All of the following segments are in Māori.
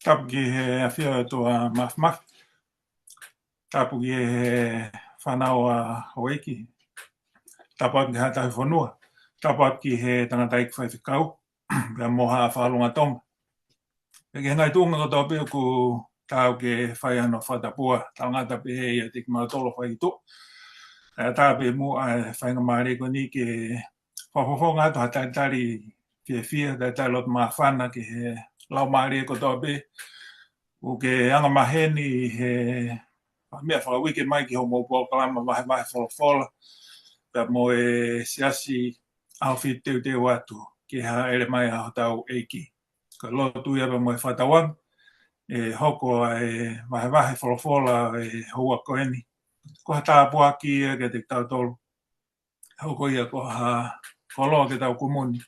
Tapu ki he awhia toa maf. Tapu ki he whanau a hoeki. Tapu ki hata he whanua. Tapu ki he tangata iki whaiwhikau. Pea moha a whalunga tonga. E ki ngai tūnga ko tō pio ku tāu ke whai ano whatapua. Tāu ngata pe he ia tiki maa tolo whai tō. Tā pe mu a whainga maare ko ni ke whawhawhonga to hatatari ke whia tai lot maa whana ke he lau maare ko tō pe. O ke anga maheni he mea whakawike mai ki homo po kalama mahe wholofola. Pea mo e siasi au whit teu atu ki ha ere mai a tau eiki. Ka lotu ia pa mo e whatawang e hoko e mahe wholofola e hoa koeni. Ko ha tāpua ki e ke te tau tolu. Hoko ia ko ha koloa ke tau kumuni.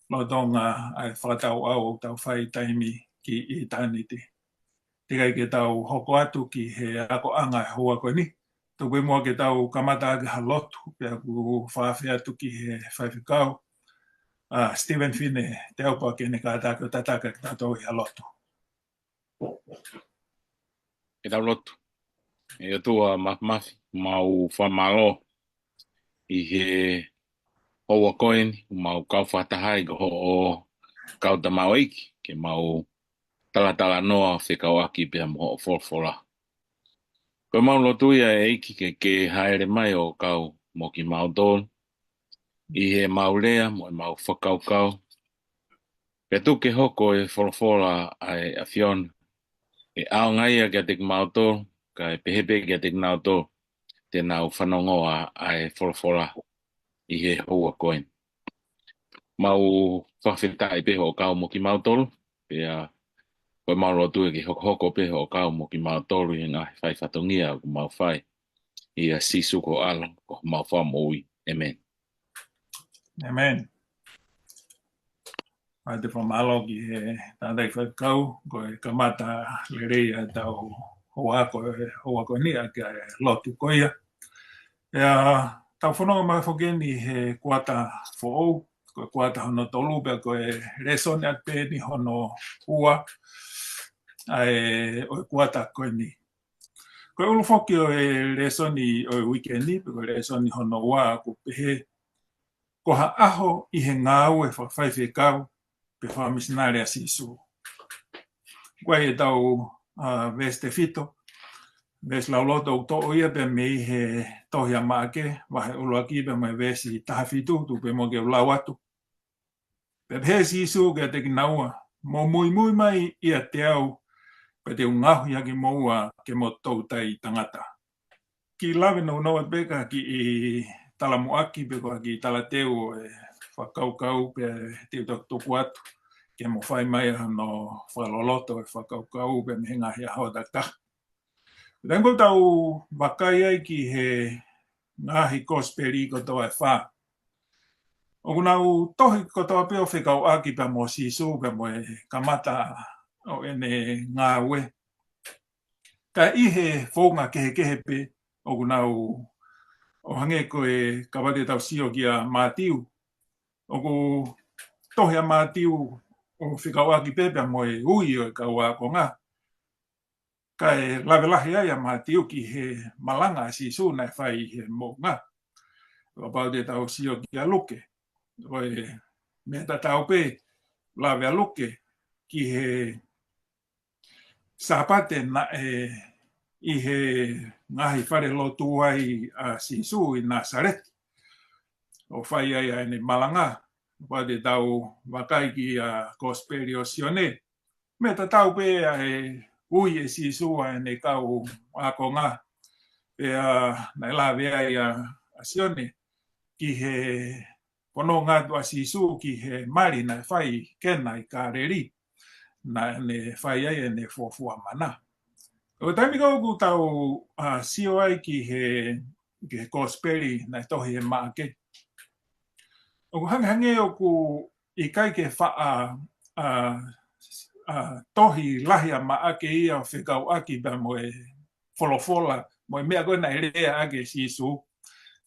Lo tonga ai whakatau au tau whai taimi ki I taniti. Tikai ke tau hoko atu ki he ako anga e hoa koe ni. Tuku mua ke tau kamata ake halotu, pia ku whawhi atu ki he whaiwhikau. Stephen Fine, te aupa ke ne kātaka o tataka ki tātou I halotu. E tau lotu. E atua mafi, mau whamalo I he hoa koeni, mau kau whatahai ko ho o kau ta mau eiki, ke mau talatala noa whekau aki pia mo o wholwhola. Koe mau lotu ia e eiki ke haere mai o kau mo ki mau tōl. I he mau lea mo e mau whakaukau. Pea tu ke hoko e wholwhola ai a Fiona. E ao ngai a kia te mau tōl, ka e pehepe kia te mau tōl. Te nau whanongoa ai wholwhola I he hoa koen. Mau whawhetai peho o kau mo ki mau tōl. Pea koe mau lotu e ki hoko peho o kau mo ki mau tōl I ngā whai whatongia o mau whai. I a sisu ko ala ko mau whamoi. Amen. Amen. Ai te whamalo ki he tātai whaikau, ko e kamata lerei a tau hoa koe ni a kia lotu koia. Ea tau whanonga mai whokeni he kuata whoou, ko e kuata hono tolu, pia ko e resone at pe ni hono ua, ai o e kuata koe ni. Ko e ulu whoki o e resoni o e weekendi, pia ko e resoni hono ua ko pehe, ko ha aho I he ngāu e whawhaiwhekau, pe whamisinare a sisu. Koe e tau veste fito, ves lauloto o to ia pe me he tohia maake, wahe ulu aki pe me vesi tahafitu, tu pe mo ke ulau atu. Pe he sisu ke te ki naua, mo mui mai ia te au, pe te ungahu ia ki moua ke mo tau tai tangata. Ki lawe no noa peka ki I talamuaki pe ko ki talateu e whakaukau pe te toku atu. Ke mo whai mai no whaloloto e whakaukau pe me ngahi a haotaka. Rengo tau wakai ai ki he ngahi kosperi ko toa e wha. O kunau tohi ko toa peo whekau aki pe mo sisu pe mo e kamata o ene ngā ue. Ka I he whonga kehe pe o kunau o hange ko e kawate tau sio ki a Mātiu. O ku tohi a Mātiu o whekau aki pepe mo e ui o e kaua ko ngā. Ka e lawelahi ai a Mātiu ki he malanga sisu na whai he mo ngā. O pau te tau sio ki a luke. O e mea ta tau pe lawe a luke ki he sapate na I he ngahi whare lotu ai a sisu I Nazaret. O whai ai a ne malanga. Pau te tau wakai ki a Cosperio Sione. Mea ta tau pe a e ui e sisu a ne kau a ko ngā. Pea nai lawe ai a Sione. Ki he pono ngā tua sisu ki he mari na whai kena I kāreri. Na ne whai ai e ne fofua mana. O taimi kau ku tau sio ai ki he Cosperi na tohi e maake. O hange o ku I kai ke wha tohi lahi a maake ia o whekau aki pa mo e wholofola, mo e mea koe na rea ake sisu.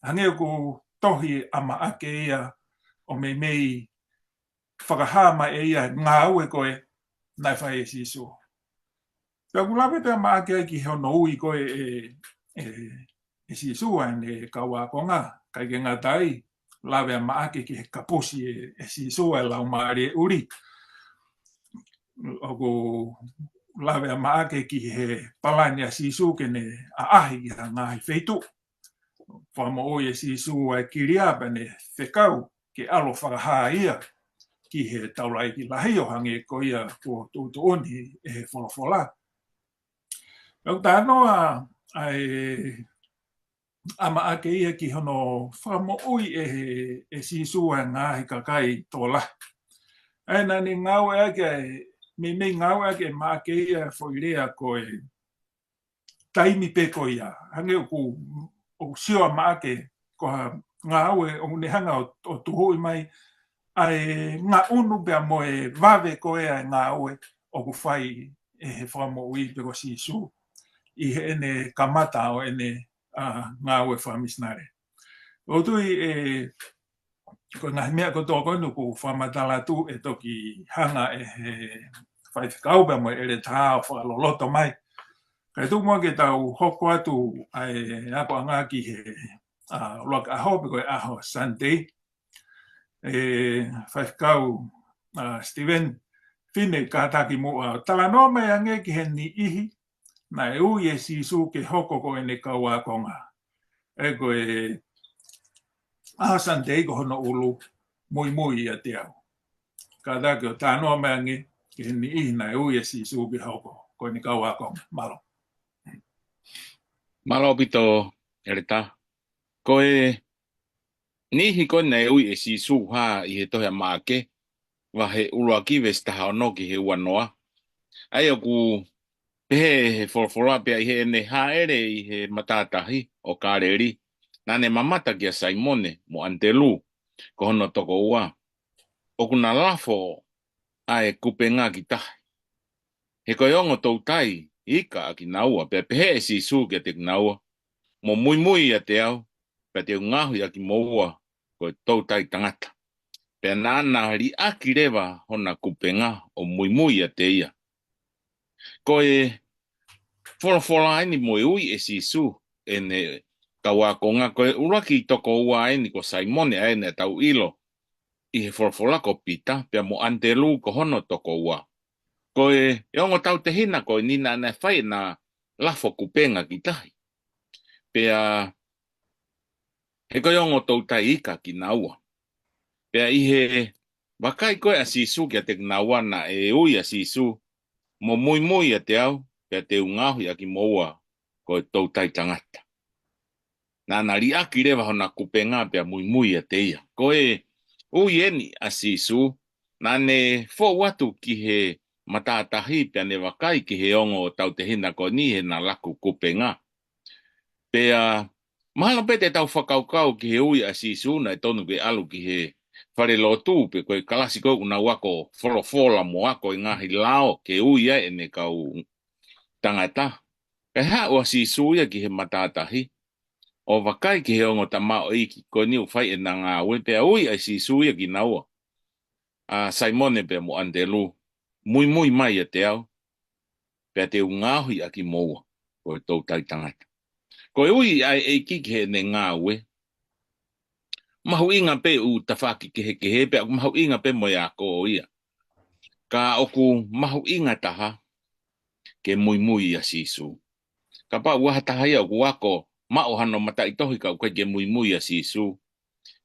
Hange o ku tohi a maake ia o mei whakahama e ia ngā ue koe na whai e sisu. Pea kulawe pea maake ki hono ui ko e si suan e kawakonga kai ke ngatai lawe maake ki he kaposi e si sua lau maare uri ogo lawe maake ki he palania si su ke ne a ahi ki ha ngahi feitu whamo o e si su e kiriapa ne whekau ke alo whakaha ia ki he taulai ki lahi o hange ko ia ko tūtu oni e he wholofola. Au tāno ai ama ake ia ki hono whamo ui e si su e ngahi kakai tōla. Ai nani ngau ake me ngau ake ma ake ia whoirea ko e taimi pe ko ia. Hange o siwa ma ake ko ngau e o nehanga o tuhui mai ai ngā unu pia mo e vave ko e ngā ue o ku whai e he whamo ui pe ko si su i he ene kamata o ene ngā ue whamisnare. O tui ko ngā mea ko tō koinu ku whamatala tu e toki hanga e he whaifkau pia mo e re tā o whakaloloto mai. Kai tu mua ke tau hoko atu ai ako anga ki he loak aho pe ko e aho Sunday. Whaikau Steven Fine kātaki mua tala no mai ange ki he ni ihi na e ui e sisu ke hoko ko e ne kaua konga. E ko e Sunday ko hono ulu mui a te au. Kātaki o tā no mai ange ki he ni ihi na e ui e sisu ke hoko ko e ne kaua konga. Malo. Malo pito ereta. Ko e nihi ko nei ui e si su ha I he tohe maake wa he ulua ki vesta ha no ki he wanoa. Ai o ku pehe he forfora pia I he ne haere I he matatahi o kareri. Nane mamata kia Saimone mo antelu ko hono toko ua. O kuna lafo ai kupenga ki tahi. He koiongo tautai ika ki naua pia pehe e si su kia te naua. Mo mui a te au pia te ungahu ia ki moua ko tautai tangata. Pea nana ri aki rewa hona kupenga o mui a te ia. Ko e wholofola aini mo e ui e sisu e ne kawakonga ko e uraki toko ua aini ko Saimone aini tau ilo I he wholofola ko pita pea mo antelu ko hono toko ua. Ko e ongo tau te hina ko e nina na whai na lafo kupenga ki tahi. Pea he koe ongo tautai ika ki naua. Pea I he wakai koe a sisu kia te naua na e ui a sisu mo mui a te au pea te ungahu ia ki moua koe tautai tangata. Nana ri aki rewa hona kupenga pea mui a te ia. Koe ui eni a sisu nane fo watu ki he matatahi pea ne wakai ki he ongo tau te hina ko ni he na laku kupenga. Pea mahalo pete tau whakaukau ki he ui a sisu na e tonu ke alu ki he whare lotu pe koe kalasiko una wako wholofola mo ako I ngahi lao ke ui e ne kau tangata. Pe ha o sisu ia ki he matatahi. O wakai ki he ongo tamao iki ko ni ufai e na ngā ue pe ui a sisu ia ki naua. Saimone pe mo andelu mui mai a te au pe te ungahui a ki moua ko tau tai tangata. Ko ui ai e kiki he ne ngā ue. Mahu inga pe u tawhaki ke he pe mahu inga pe mo ia ko ia. Ka oku mahu inga taha ke mui a sisu. Ka pa ua taha ia oku wako mao hano mata itohi ka ukai ke mui a sisu.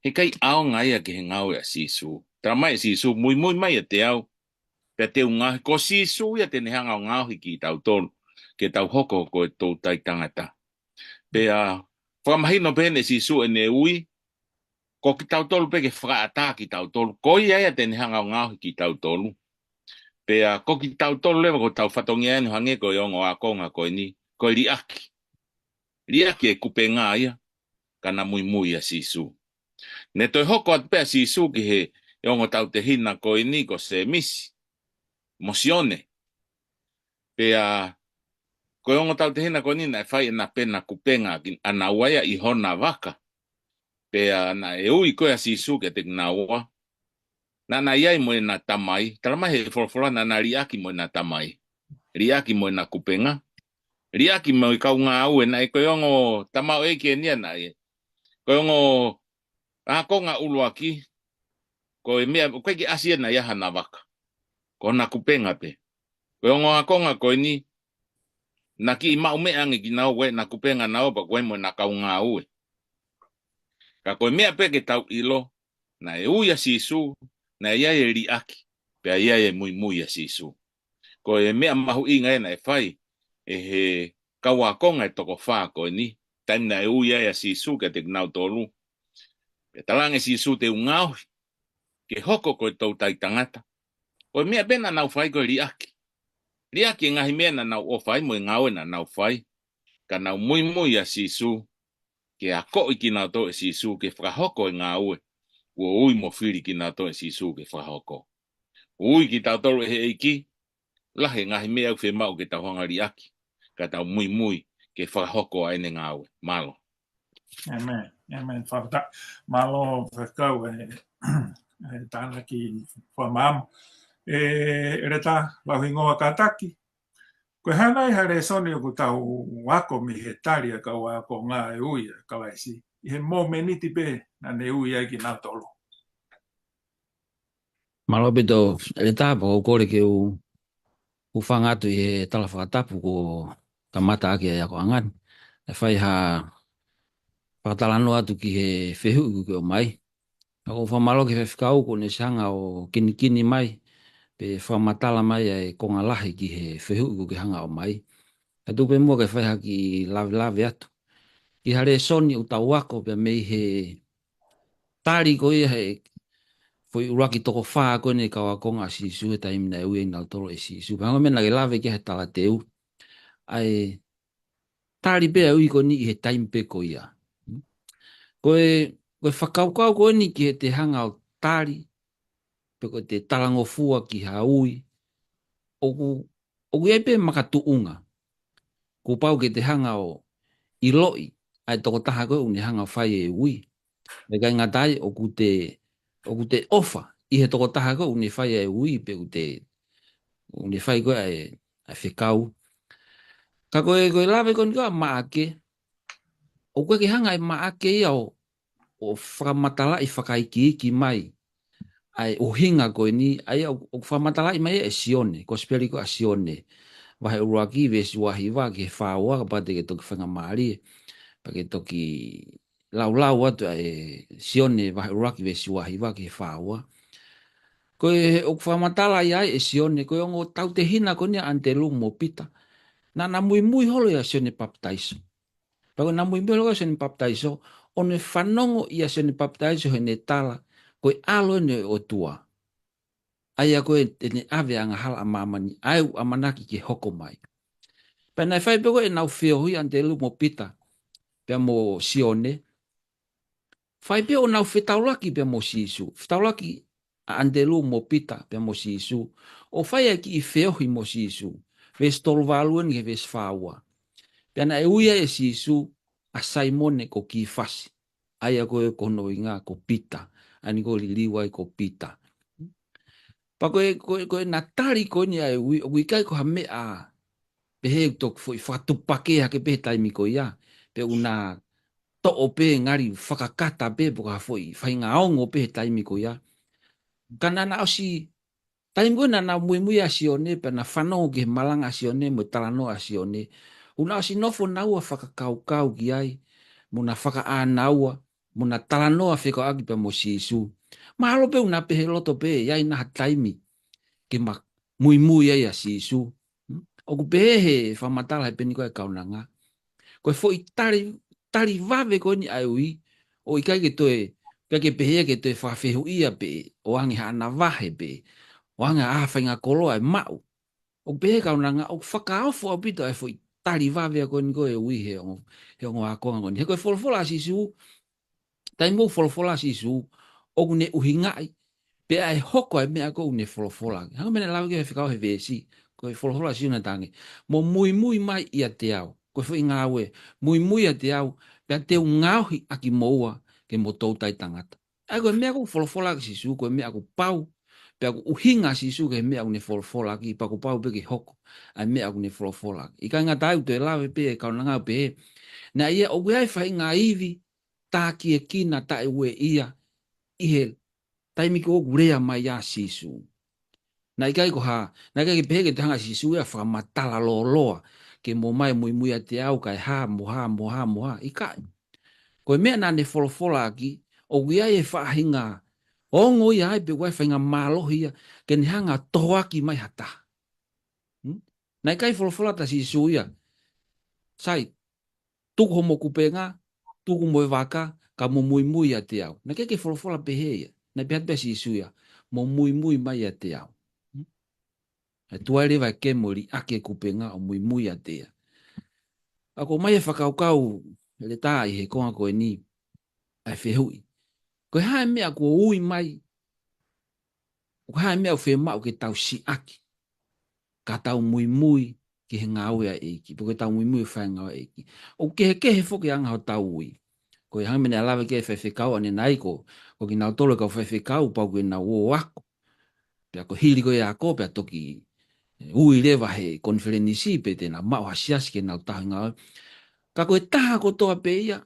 He kai ao ngai ke he ngau a sisu. Tara mai sisu mui mai a te au. Pe te unga ko sisu ia te nehanga o ngau hiki tau tonu. Ke tau hoko ko e tau tai tangata. Pe whamahino pene sisu e ne ui. Ko ki tau tolu pe ke whakaata ki tau tolu. Ko ia te nehanga o ngau hiki tau tolu. Pe ko ki tau tolu lewa ko tau whatongi anu hange ko i ongo a konga ko ni. Ko i riaki. Riaki e kupe ngā ia. Kana mui a sisu. Ne toi hoko at pea sisu ki he i ongo tau te hina ko i ni ko se misi. Mosione. Pe ko i ongo tau te hina ko ni na e whai na pena kupenga ana waia I hona waka. Pe na e ui koe a sisu ke te ngāua. Na iai mo e na tamai. Tarama he whorofora na riaki mo e na tamai. riaki mo na kupenga riaki mo ka nga au na ko yongo tama e ke ni na e ko yongo a ko nga uluaki ko me ko ki asia na ya hana waka ko na kupenga pe ko yongo a ko nga ko ni na ki ma ume angi ki na we na kupenga na ba ko mo na ka nga au ka ko me pe ke tau ilo na e uya sisu na ia e riaki pe ia e muy ya sisu ko e me mahu inga na e fai e he kawakonga e toko wha ko ni taina e uia ya sisu ke te gnau tolu pe talange sisu te ungau ke hoko ko tau tai tangata ko me bena na fai ko riaki ngahi me na o fai mo ngau na na fai ka na muy ya sisu ke ako iki na to sisu ke fra hoko ngau wo ui mo fili ki na to sisu ke fra hoko ui ki ta tolu he iki lahe ngahi me au fe mau ke ta honga riaki ka ta muy ke whakahoko ai ne ngāwe, malo. Amen. Whakata, malo whakau tāna ki whamam. Reta, lauhingoa kātaki. Koe hanai hare soni o ku tau wako mi he tari a kau wako ngā e uia kawaisi. I he mō meniti pē na ne uia ki nā tolo. Malo beto, reta po kore ke u whangatu i he tala whakatapu ko kamata ake a ko angan. E whai ha whakatalano atu ki he whehu ki o mai. Ako whamalo ki whewhikau ko ne sanga o kinikini mai. Pe whamatala mai e konga lahi ki he whehu ki hanga o mai. E tupe mua ke whaiha ki lawe atu. Ki hare soni u tau wako pe mei he tari ko ia he foi uraki toko whaa koe ne kawa konga si su e taimina e ue inal tolo e si su. Pango mena ke lawe ki he tala teu. Ai tari pea ui ko ni i he taim pe ko ia. Koe whakaukau koe ni ki he te hanga o tari. Pe ko te talango fua ki ha ui. Oku e pe makatu unga. Ko pau ke te hanga o iloi. Ai toko taha koe uni hanga o whai e ui. Me kai ngatai oku te ofa. I he toko taha koe uni whai e ui pe uni whai koe ai whikau. Ka koe lawe koe ni koe maake. O koe ke hanga e maake ia o whakamatala i whakaiki mai. Ai o hinga koe ni, ai o whamatala i mai e sione. Ko speli koe a sione. Wahe uruaki vesi wahi wa ke whaua ka pate ke toki whanga maari. Pa ke toki lau atu e sione wahe uruaki vesi wahi wa ke whaua. Koe o whamatala i ai e sione. Koe ongo tau te hina koe ni antelu mo pita. Na mui holo ia sione baptaiso. Pako na mui holo ia sione baptaiso. One whanongo ia sione baptaiso he ne tala. Koe alo ne o tua. Aia koe ne ave anga hala amamani. Ai amanaki ke hoko mai. Pena e whai peko e nau whiohui antelu mo pita. Pea mo sione. Whai peko nau whetaulaki pea mo sisu. Whetaulaki antelu mo pita pea mo sisu. O whai aki i whiohui mo sisu. Ves tolvaluen ke ves whaua. Pena e uia e sisu a Saimone ko ki fasi. Aia koe kono inga ko pita. Ani ko liliwa ko pita. Pa koe na tari koe ni ai ui kai ko ha mea. Pehe tok foi whatupake hake pehe taimi ko ia. Pe una to ope ngari whakakata pe poka foi whainga ongo pehe taimi ko ia. Kana na osi taimi koe na mui asione pe na whanongo ke malanga asione mo talano asione. Una osi nofo naua whakakau ki ai. Muna whaka a naua. Muna talanoa whiko aki pe mo sisu. Mahalo pe una pehe loto pe iai naha taimi. Ke ma mui ai a sisu. Oku pehe he whamatala he peniko e kaunanga. Koe foi tari vave koe ni ai ui. O ikai ke toe. Kai ke pehe ke toe whawhehu ia pe. O angi hana vahe pe. O angi whainga koloa e mau. Oku pehe kaunanga. Oku whakaofo au pito e foi tari vave koe ni koe ui he ongo akonga koe ni. He koe wholofola sisu. Tai mou wholofola sisu. Oku ne uhingai. Pe ai hoko e mea koe ne wholofola. Hanga mene lawe ke whikau he vesi. Koe wholofola siu na tangi. Mo mui mai ia te au. Koe whi ngā ue. Mui ia te au. Pea te ngauhi aki moua ke mo tautai tangata. Ai koe mea koe wholofola ki sisu. Koe mea koe pau. Pea ku uhinga sisu ke mea une fola ki pa ku pau pe ke hoko ai mea une fola. I ka ngata au te lawe pe ka nanga pe na ia o ai fai nga ivi ta ki e kina ta e we ia i he taimi ko gurea mai ya sisu. Na ikai ko ha na ikai pe ke tanga sisu ia fa matala lo loa ke mo mai mui te au kai ha mo ha ikai. Ko mea na ne fola ki o ai e fa hinga o ngoi ai pe wai fa nga malo ia ke ni hanga toaki mai hata. Na ikai fola ta sisu ia sai tuku homo kupenga, tuku moe waka, ka mo mui a te au. Na keke fola pehe ia, na pehat pesi isuia, mo mui mai a te au. E tuaire vai ke mori ake kupenga o mui a te au. Ako mai e whakaukau, le tā i he konga koe ni, ai whehui. Koe hae mea kua ui mai, koe hae mea o whe mau ke tau si aki. Ka tau mui ki he ngā ue a eiki, po ke tau mui whae ngā eiki. O kehe whoke anga ho tau ui. Ko hang mene alawe ke whewhekau ane nai ko ki nau tolo ka whewhekau pau ke nau o ako. Pea ko hiri ko e ako pea toki ui lewa he konferenisi pe te na mau hasiasi ke nau tahi ngau. Ka koe taha ko toa pe ia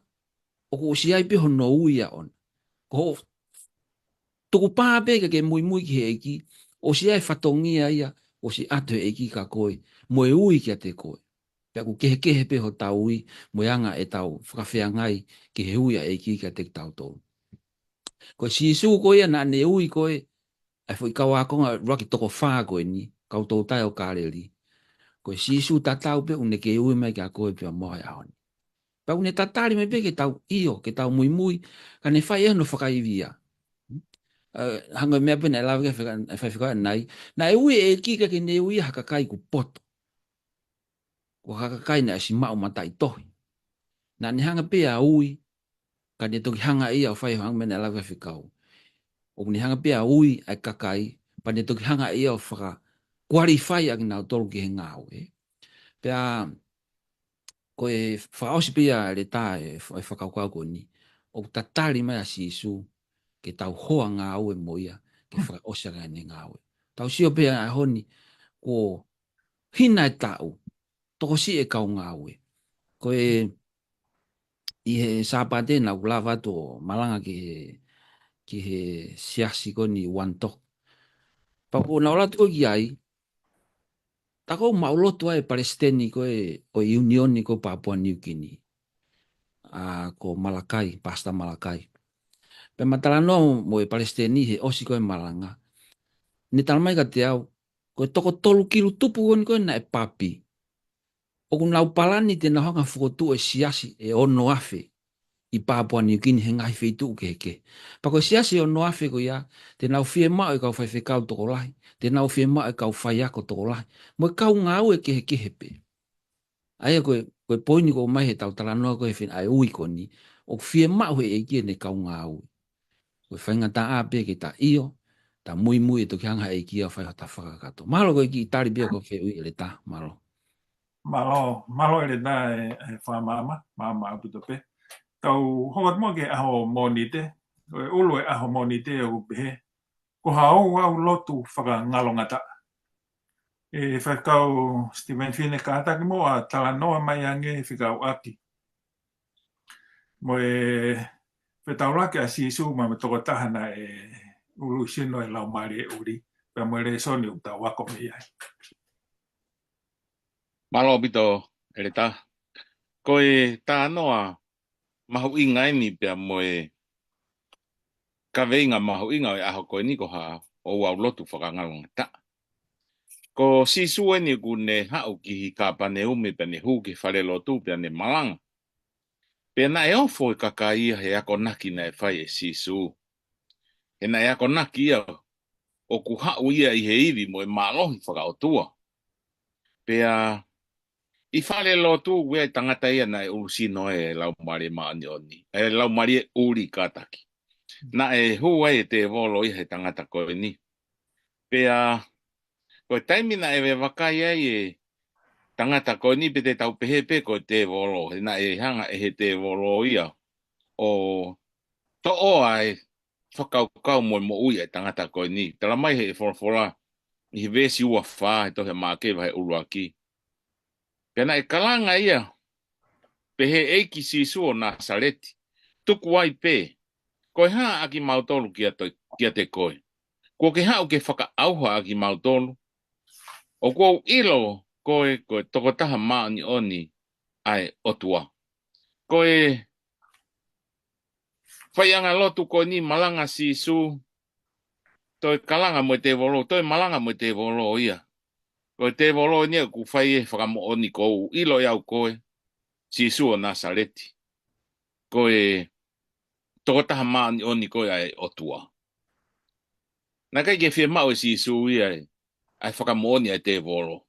o ko si ai peho no ui a on. Ko tuku paa pe ke mui ki he eki o si ai whatongia ia o si atu he eki ka koe mo e ui ki a te koe. Pea ku kehe peho tau ui mo anga e tau whakawhea ngai ki he ui a eki ka te tau tolu. Ko si su ko ia na ne ui ko e ai foi ka wa ko roki toko fa ko ni ka to tai o kareli ko si su tatau pe une ke ui mai ka ko pe mo ya on pa une tatari me pe ke tau io ke tau mui ka ne fai no fa kai via hanga me pe na la ke fa nai na ui e ki ke ne ui ha ka kai ku pot ko ha ka kai na si ma o matai to na ne hanga pe a ui ka ne to hanga ia fai hanga me na la ke fikau o ni hanga pia ui ai kakai pa ne toki hanga ia o whaka qualify agi nau tolu ki he ngau pia ko e whaosi pia le tā e whakaukau ko ni o tatari mai a sisu ke tau hoa ngau e moia ke whakaosi agi ne ngau tau sio pia a honi ko hina e tau toko si e kau ngau ko e i he sāpate na ulava to malanga ki he siasi ko ni wantok. Pako na ola tuko ki ai, tako maulotu ai Palestini ko o Union ni ko Papua New Guinea. Ko Malakai, pasta Malakai. Pe matalano mo e Palestini he osi ko e malanga. Ni talmai ka te au, ko toko tolu kilu tupu ko na e papi. O kun lau palani te na hanga fukotu e siasi e ono afe. I Papua New Guinea he ngai feitu ke. Pako siasi o no afe ko ia, te nau fie mao e kau whai whekau toko lahi, te nau fie mao e kau whai ako toko lahi, mo e kau ngau e kehe pe. Aia koe poini ko mai he tau talanoa ko he whina ai ui ko ni, o fie mao he e kia ne kau ngau. Koe whainga ta ape ke ta io, ta mui e toki hanga e kia whai hata whakakato. Mahalo koe ki tari bia ko whi ui ele ta, mahalo. Malo ele nā e whamama, mama aputo pe. Tau hongat mo ke aho monite, ulu e aho monite e upehe, ko hao au lotu whaka ngalongata. E whakau Stephen Fine kātaki mo a tala noa mai ange whikau aki. Mo e whetaurake a sisu ma me toko tahana e ulu sino e lau mari e uri, pe mo re soni uta wako me iai. Malo bito ele ta. Ko e ta noa mahu inga ni pe mo e ka veinga mahu inga e aho ko ni ko ha o wa lotu whakangalonga ta. Ko sisu e ni kune hau ki ka pane umi pe ni huki whare lotu pe ne malanga. Pe na e ofo i kakai he ako naki na e whai e sisu. He na e ako naki ia o ku hau ia i he iwi mo e malohi whakaotua. Pe i whare lotu wea tangata ia na e urusino e lau mari maani oni. E lau mari e uri kataki. Na e hua e te volo i he tangata koe ni. Pea koe taimina e we wakai ai e tangata koe ni pe te tau pehepe koe te volo. Na e hanga e he te volo ia. O to o ai whakaukau mo ui e tangata koe ni. Tala mai he whorafora, i he vesi ua whā, he tohe māke vai uruaki. Pena e kalanga ia, pe he eiki sisu o Nasareti, tuku ai pe, koe haa aki mautolu kia te koe. Ko ke hau ke whakaauha aki mautolu, o kou ilo koe tokotaha maani oni ai otua. Koe whaianga lotu koe ni malanga sisu, toi kalanga mo te volo, toi malanga mo te volo ia. Koe te volo ni ku whai e whakamo oni kou ilo iau koe, sisu o Nasareti. Koe tokotaha maani oni koe ai otua. Nā kai ke whia mau e sisu ia ai whakamo oni ai te volo.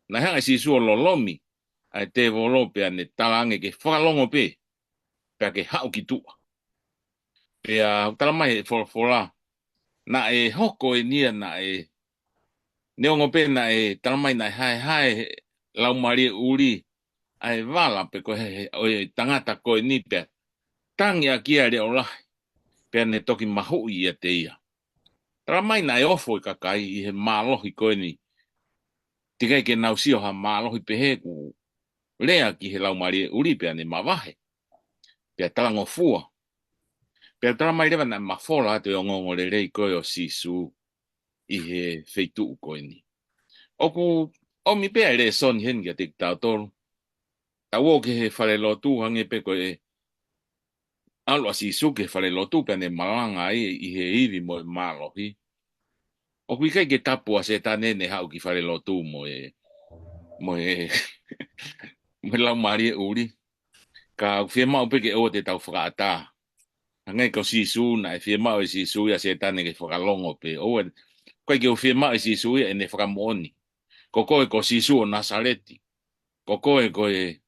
Nā hanga sisu o lolomi, ai te volo pe ane talange ke whakalongo pe, pe ke hau ki tua. Pe a talamai e whora, na e hoko e nia na e neongo pe na e talamai na hai laumari uri, ai wala pe ko he tangata koe ni pe, tangi a kia re olahi, pe ane toki mahu ia te ia. Talamai na e ofo i kakai i he mālohi koe ni, tikai ke nausio ha mālohi pe he ku lea ki he laumari uri pe ane mawahe. Pe talango fua. Pe talamai rewa na mawhola ate o ngongo le rei koe o sisu i he feitu koe ni. Oku omi pe re son hen kia te tau tolu. Ta wo ke he whare lotu hange pe koe alo a sisu ke whare lotu pe ane malanga ai i he iwi mo e mālohi. Oku i kai ke tapu a se tanene hau ki whare lotu mo e mo laumari uri. Ka whia mau pe ke o te tau whakaata. Ngai ko sisu na e whia mau e sisu ia se tane ke whakalongo pe. O e koe ke o whia mau e sisu ia e ne whakamooni. Ko koe ko sisu o Nasareti. Ko koe koe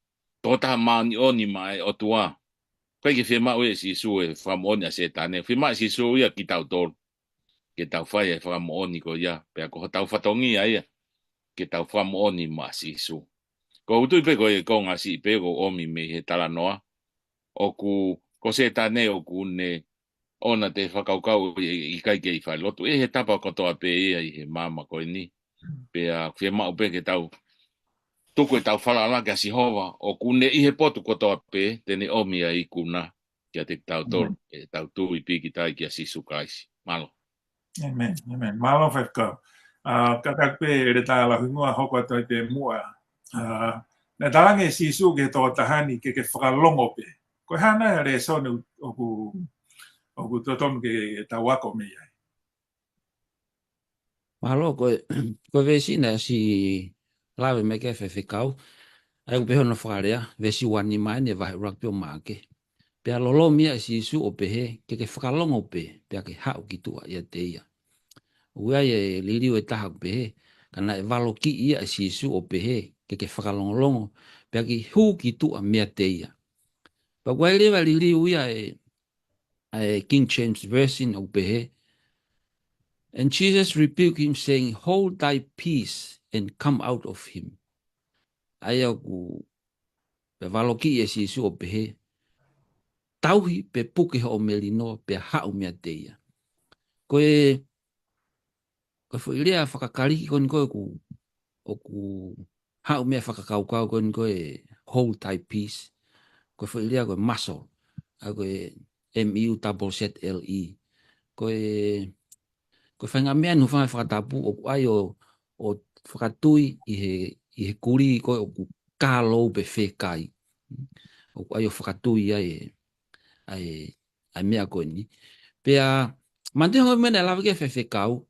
totaha maani oni mai o tua. Koe ke whia mau e sisu e whakamooni a se tane. Whia mau e sisu ia ki tau tolu. Ke tau whai e whakamooni ko ia. Pea ko tau whatongi a ia. Ke tau whakamooni ma sisu. Ko utui pe koe ko ngasi pe ko omi me he talanoa. Ko se tane o ku ne ona te whakaukau i kai ke i whai lotu. E he tapa kotoa pe ia i he mama koe ni. Pe a whia mau pe ke tau tuku e tau whalala ke asihova. O ku ne i he potu kotoa pe tene omi a i kuna kia te tau tolu. E tau tu i piki tai kia sisu kaisi. Malo. Amen, amen. Malo whekau. Kakak pe re tā la hungua hoko toi te mua. Na talange sisu ke tō tahani ke whakalongo pe. Ko hana re sonu oku totonu ke tawako me ai. Malo ko vesi na si lawe me ke whewhikau. Ai upeho na whakarea, vesi wani mai ne vahe rugby o maake. Pea lolo mia si isu o pehe, ke whakalongo pe, pea ke hau ki tua ia te ia. Ua e liriu e taha pehe, kana e valo ki ia si isu o pehe, ke whakalongolongo, pea ki hu ki tua mea te ia. Pa kua rewa liriu ia e King James Version o pehe, and Jesus rebuked him saying, hold thy peace and come out of him. Ai au ku pe valo ki ia si isu o pehe, tauhi pe puke ho melino pe hau mea te ia. Koe whairea whakakariki koni koe ku hau mea whakakaukau koni koe hold thy peace. Koe whairea koe muscle. Koe M-U-Z-Z-L-E. Koe whainga mea nu whangai whakatapu o ai o whakatui i he kuri koe o ku kālou pe whekai. O ai o whakatui ai mea koe ni. Pea, mante hoi mena lawa ke whewhekau,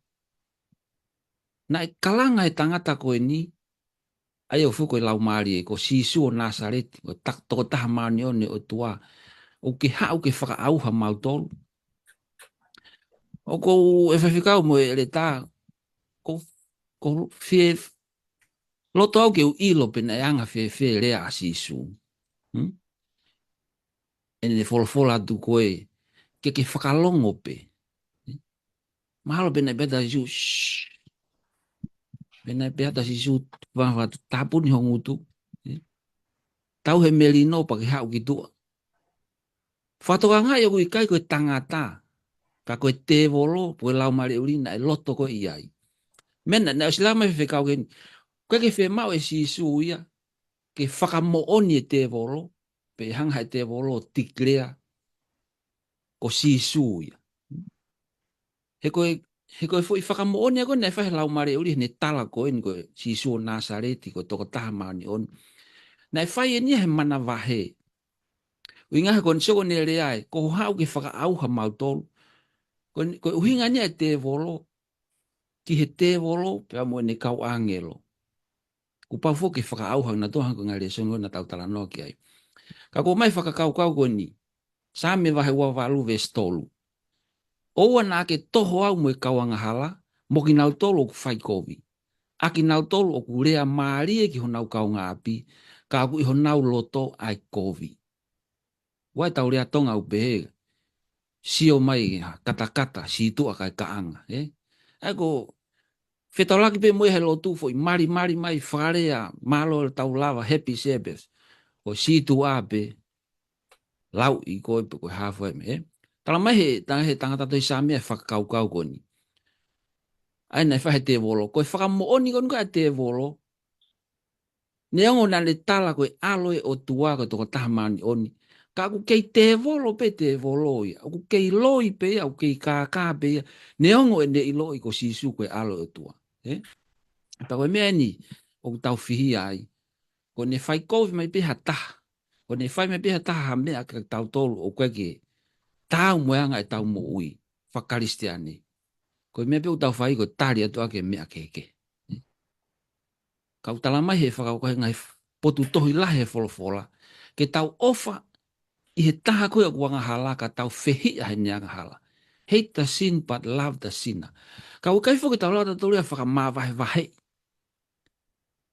na e kalanga e tangata koe ni, ai o fuko i lau maari e ko sisu o Nasareti, o toko taha maani o ne o tua, o ke hau ke whakaauha mautolu. O ko e whewhekau mo e le tā, ko whie, loto au ke u ilo pena e anga whie rea a sisu. Ene wholofola atu koe, ke whakalongo pe. Mahalo pena beta sisu, pena beta sisu, tapuni hongutu. Tau he melino pa ke hau ki tua. Whatoka ngai o i kai koe tangata, Pa koe te volo, po lau mare uri na e loto ko iai. Mena, na o sila mai whekau gen, koe ke whemau e si isu ia, ke whakamooni e te volo, pe hanga e te volo tiklea, ko si isu ia. He koe fo i whakamooni a koe, nei whahe lau mare uri, ne tala koe, ni koe si isu o Nasareti, koe toko taha maani on. Nei whai e nia he mana wahe. Ui ngaha koe nisoko ne reai, ko hau ke whakaauha mautolu, koe uhinga nia e te volo, ki he te volo, pe amo ne kau angelo. Ku pau fo ke whakaauha na toha ko ngare songo na tau tala no ki ai. Ka ko mai whakakau kau ko ni, sa me wahe wa walu ve stolu. Oua na ke toho au mo e kauanga hala, mo ki nau tolo ku whai kovi. Aki nau tolo o ku rea maari e ki honau kaunga api, ka aku i honau loto ai kovi. Wai tau rea tonga upehe, sio mai kata si tu akai kaanga. Ai ko, whetau laki pe moe he lotu fo i mari mai wharea malo tau lava happy sabbath. O si tu ape, lau i koe pe koe hafu e me. Tala mai he tangata toi sa mea whakakau ko ni. Ai nei whahe te volo, koe whakamooni ko ni te volo. Neongo na le tala koe aloe o tua koe toko tahamani oni. Ka aku kei te volo pe te volo ia. Aku kei loi pe ia, aku kei kākā pe ia. Neongo e ne i loi ko sisu koe aloe o tua. Pa koe mea ni, o tau whihi ai. Ko ne whai kovi mai pe hataha. Ko ne whai mai pe hataha ha mea ka tau tolu o koe ke tau moeanga e tau mo ui. Whakaristiane. Ko mea pe o tau whai ko tari atu ake mea keke. Kau tala mai he whakau koe ngai potu tohi lahe folofola. Ke tau ofa i he taha koe o kuanga hala ka tau whehi a he neanga hala. Hate the sin but love the sinner. Kau kai fo ke tau lau tatu rea whakamāwahe wahe.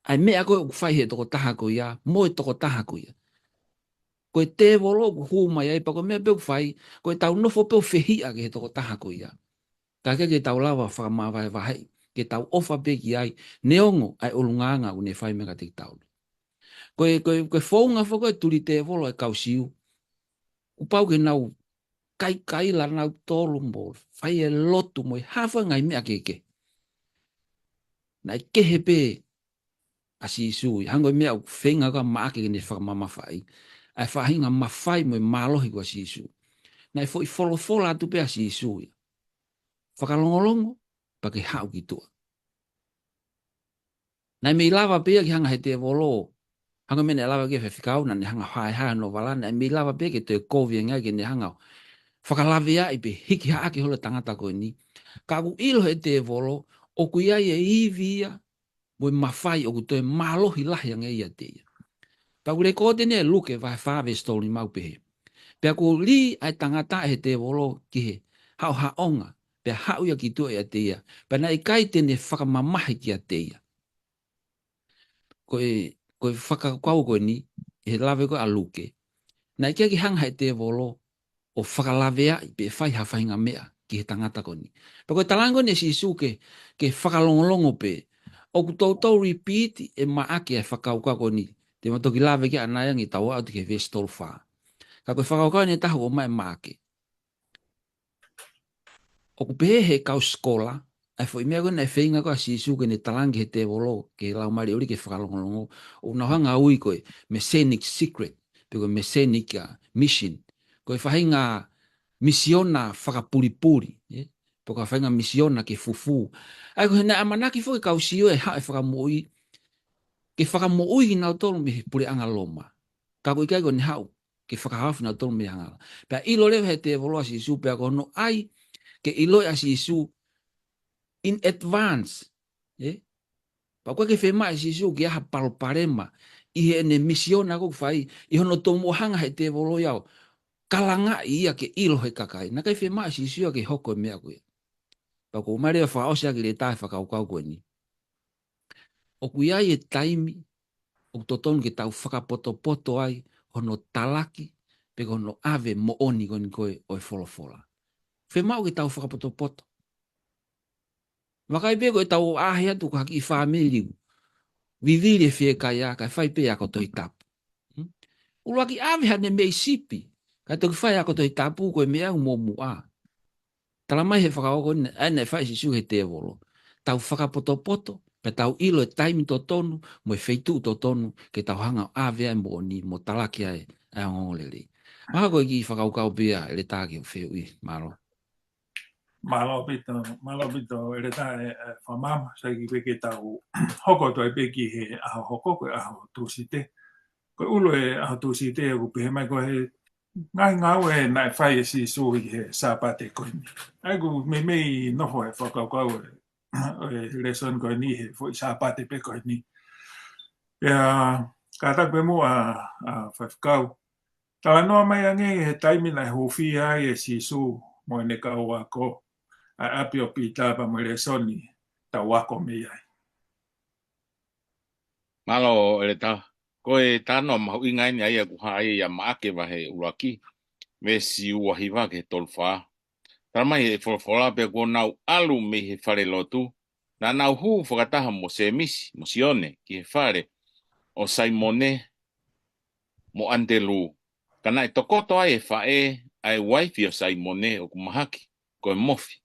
Ai mea koe o kuwhai he toko taha koe ia, moe toko taha koe ia. Koe te volo ku huu mai ai, pa koe mea peu whai, koe tau nofo peu whehi a ke he toko taha koe ia. Ka ke tau lawa whakamāwahe wahe. Ke tau ofa pe ki ai, neongo ai olunganga une whai mega te tau. Koe whaunga whako e turi te volo e kau siu. Upau ke nau kai la nau tolu mo, whai e lotu mo, hawha ngai mea keke. Nai kehe pe asi sui, hango mea u whenga ka maake ke ne whakamama whai. Ai whahinga mawhai mo e malohi ko asi sui. Nai fo i wholofola atu pe asi sui. Whakalongolongo, pa ke hau ki tua. Nai me lava pe ki hanga he te volo, hanga mene lava ke whiwhikau, na ne hanga hae no walana, me lava pe ke te kovia ngai ke ne hanga whakalavea i pe hiki haake hola tangata koe ni. Ka ku ilo he te volo, o ku ia e iwia, mo i mawhai o ku toi malohi lahi anga ia te ia. Pa ku reko tene e luke vai whawe stori mau pehe. Pea ku li ai tangata he te volo ki he hao haonga, pea hao ia ki tua ia te ia. Pea na i kai tene whakamamahi ki a te ia. Koe whakakau koe ni, he lawe koe a luke. Na i kia ki hanga he te volo, o whakalavea i pe whai hawhainga mea ki he tangata koe ni. Pea koe talango ne si isu ke whakalongolongo pe, o ku tau repeat e maake e whakaukau koe ni. Te matoki lawe ki anayang i tau au te ke vestol whaa. Ka koe whakaukau ne tahu o mai maake. O ku pehe he kau skola, ai fo i mea koe nei whainga koe si isu ke ne talangi he te volo, ke lau mari ori ke whakalongolongo. O nauhanga ui koe, Messianic secret, pe koe Messianic mission. Koe whahinga misiona whakapuripuri, po ka whahinga misiona ke fufu. Ai koe nei amanaki fo ke kau sio e hae whakamoui, ke whakamoui ki nau tolu me pure anga loma. Ka koe kai koe ni hau, ke whakahafu nau tolu me hangala. Pea ilo leo he te volo asi isu, pea koe no ai, ke ilo asi isu, in advance, pa koe ke whema asi isu, ki aha paloparema, i he ne misiona koe whai, i hono tomo hanga he te volo iau, kalanga ia ke ilo he kakai. Na kai whema asi isu ke hoko e mea koe. Pa koe maria whaosia ki le tae whakaukau koe ni. O kuiai e taimi, o totonu ke tau whakapoto ai, hono talaki, pe hono ave mo oni koe o e folofola. Whemau ke tau whakapoto. Wakai pe koe tau ahe atu ka haki i whamiriu. Viviri e whie kai a, kai whai pe ako toi tapu. Uruaki ave hane mei sipi, kai toki whai ako toi tapu koe mea umomu a. Tala mai he whakaoko ni, ane whai si su he te wolo. Tau whakapoto, pe tau ilo e taimi to tonu, mo e feitu to tonu, ke tau hanga a vea mo ni, mo talaki ai, ai ngongolele. Maha koe ki whakaukau pia, ele tāke o wheu i, maro. Malo pito, ele tā e whamama, sa ki peke tau hoko toi peki he aho hoko koe aho tūsite. Koe ulo e aho tūsite e kupi he mai koe he ngai ngau e nai whai e si suhi he sāpate koe ni. Ai ku me mei noho e whakaukau e leson koe ni he fo i sāpate pe koe ni. Pea kātak pe mua a whakau. Tala noa mai ange he taimi nai hofi ai e si su mo ne kau ako. A api o pita pa mo lesoni ta wako me ai. Malo ele ta. Koe tano mau ingai ni ai ku hai ya make wa he uraki. Me si ua hiwa ke tolfa. Tama he folfola pe ko nau alu me he fare lotu. Na nau hu whakataha mo se misi, mo sione, ki he fare. O Saimone mo andelu. Kana e tokoto ai e fae ai waifi o Saimone o kumahaki. Koe mofi.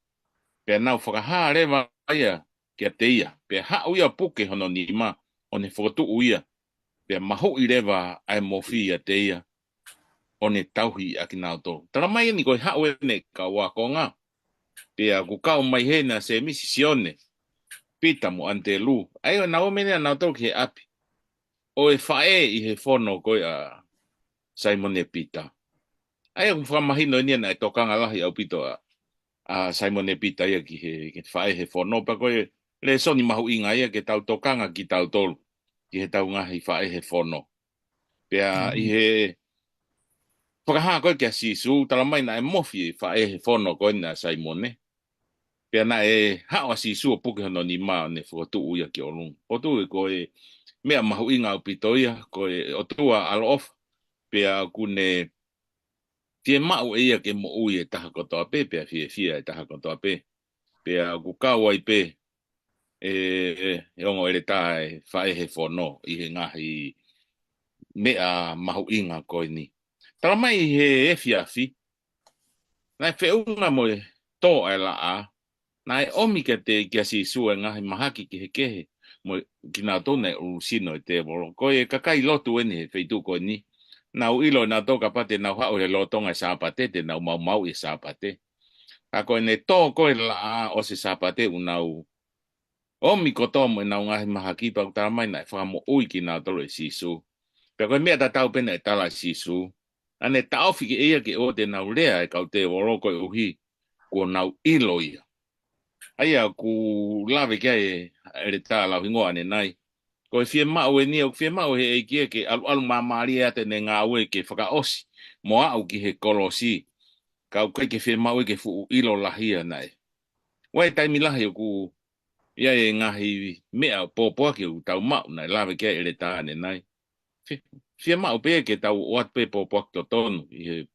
Pe nau whakaha rewa ia kia te ia. Pe ha uia puke hono ni ma o ne whakatu uia. Pe maho i rewa ai mofi ia te ia. O ne tauhi a ki nao tō. Tara mai ni koe ha ue ne ka wako ngā. Pe a ku kau mai he na se misi sione. Pita mo ante lu. Ai o nao mene a nao tō ki he api. O e whae i he whono koe a Simon e Pita. Ai o whamahino ni ana e tokanga lahi au pito a Simon e Pita ia ki he whae he whono. Pa koe le soni mahu inga ia ke tau tokanga ki tau tolu. Ki he tau ngahi whae he whono. Pea i he whakaha koe kia sisu, tala mai na e mofi e whae he whono koe na Simone. Pea na e hao a sisu o puke hono ni maa ne whakatu uia ki o lungu. O tu e koe mea mahu inga au pito ia, koe o tua alo off. Pea kune fie mau e ia ke mo ui e taha kotoa pe, pea fie e taha kotoa pe. Pea ku kau ai pe, e ongo ere taha e whae he whono i he ngahi mea mahu inga koe ni. Tala mai he fiafi. Nai whiunga mo e tō e la a. Nai omi ke te kia si sua ngahi mahaki ki he kehe. Mo ki nā tōne u sino e te wolo. Ko e kakai lotu eni he wheitu koe ni. Nau ilo nā tō kapate nau hao he lotonga e sāpate te nau mau e sāpate. Ka koe ne tō koe la a o se sāpate u nau. Omi ko tō mo e nau ngahi mahaki pa utara mai nai whakamo ui ki nā tōro e sisu. Pea koe mea ta tau pena e tala e sisu. Ane taufi ki ea ki o te nau rea e kau te waroko e uhi ko nau ilo ia. Aia ku lawe kia e ere tā lau hingoa ane nai. Ko e fie mau e nia, fie mau he e kia ke alu mamari ea te ne ngā ue ke whakaosi. Mo au ki he kolosi. Kau kai ke fie mau e ke fu ilo lahia nai. Wai taimi lahi o ku ia e ngahi mea pōpua ki u tau mau nai lawe kia ere tā ane nai. Fia mau pe ke tau oat pe pōpok to tonu, i he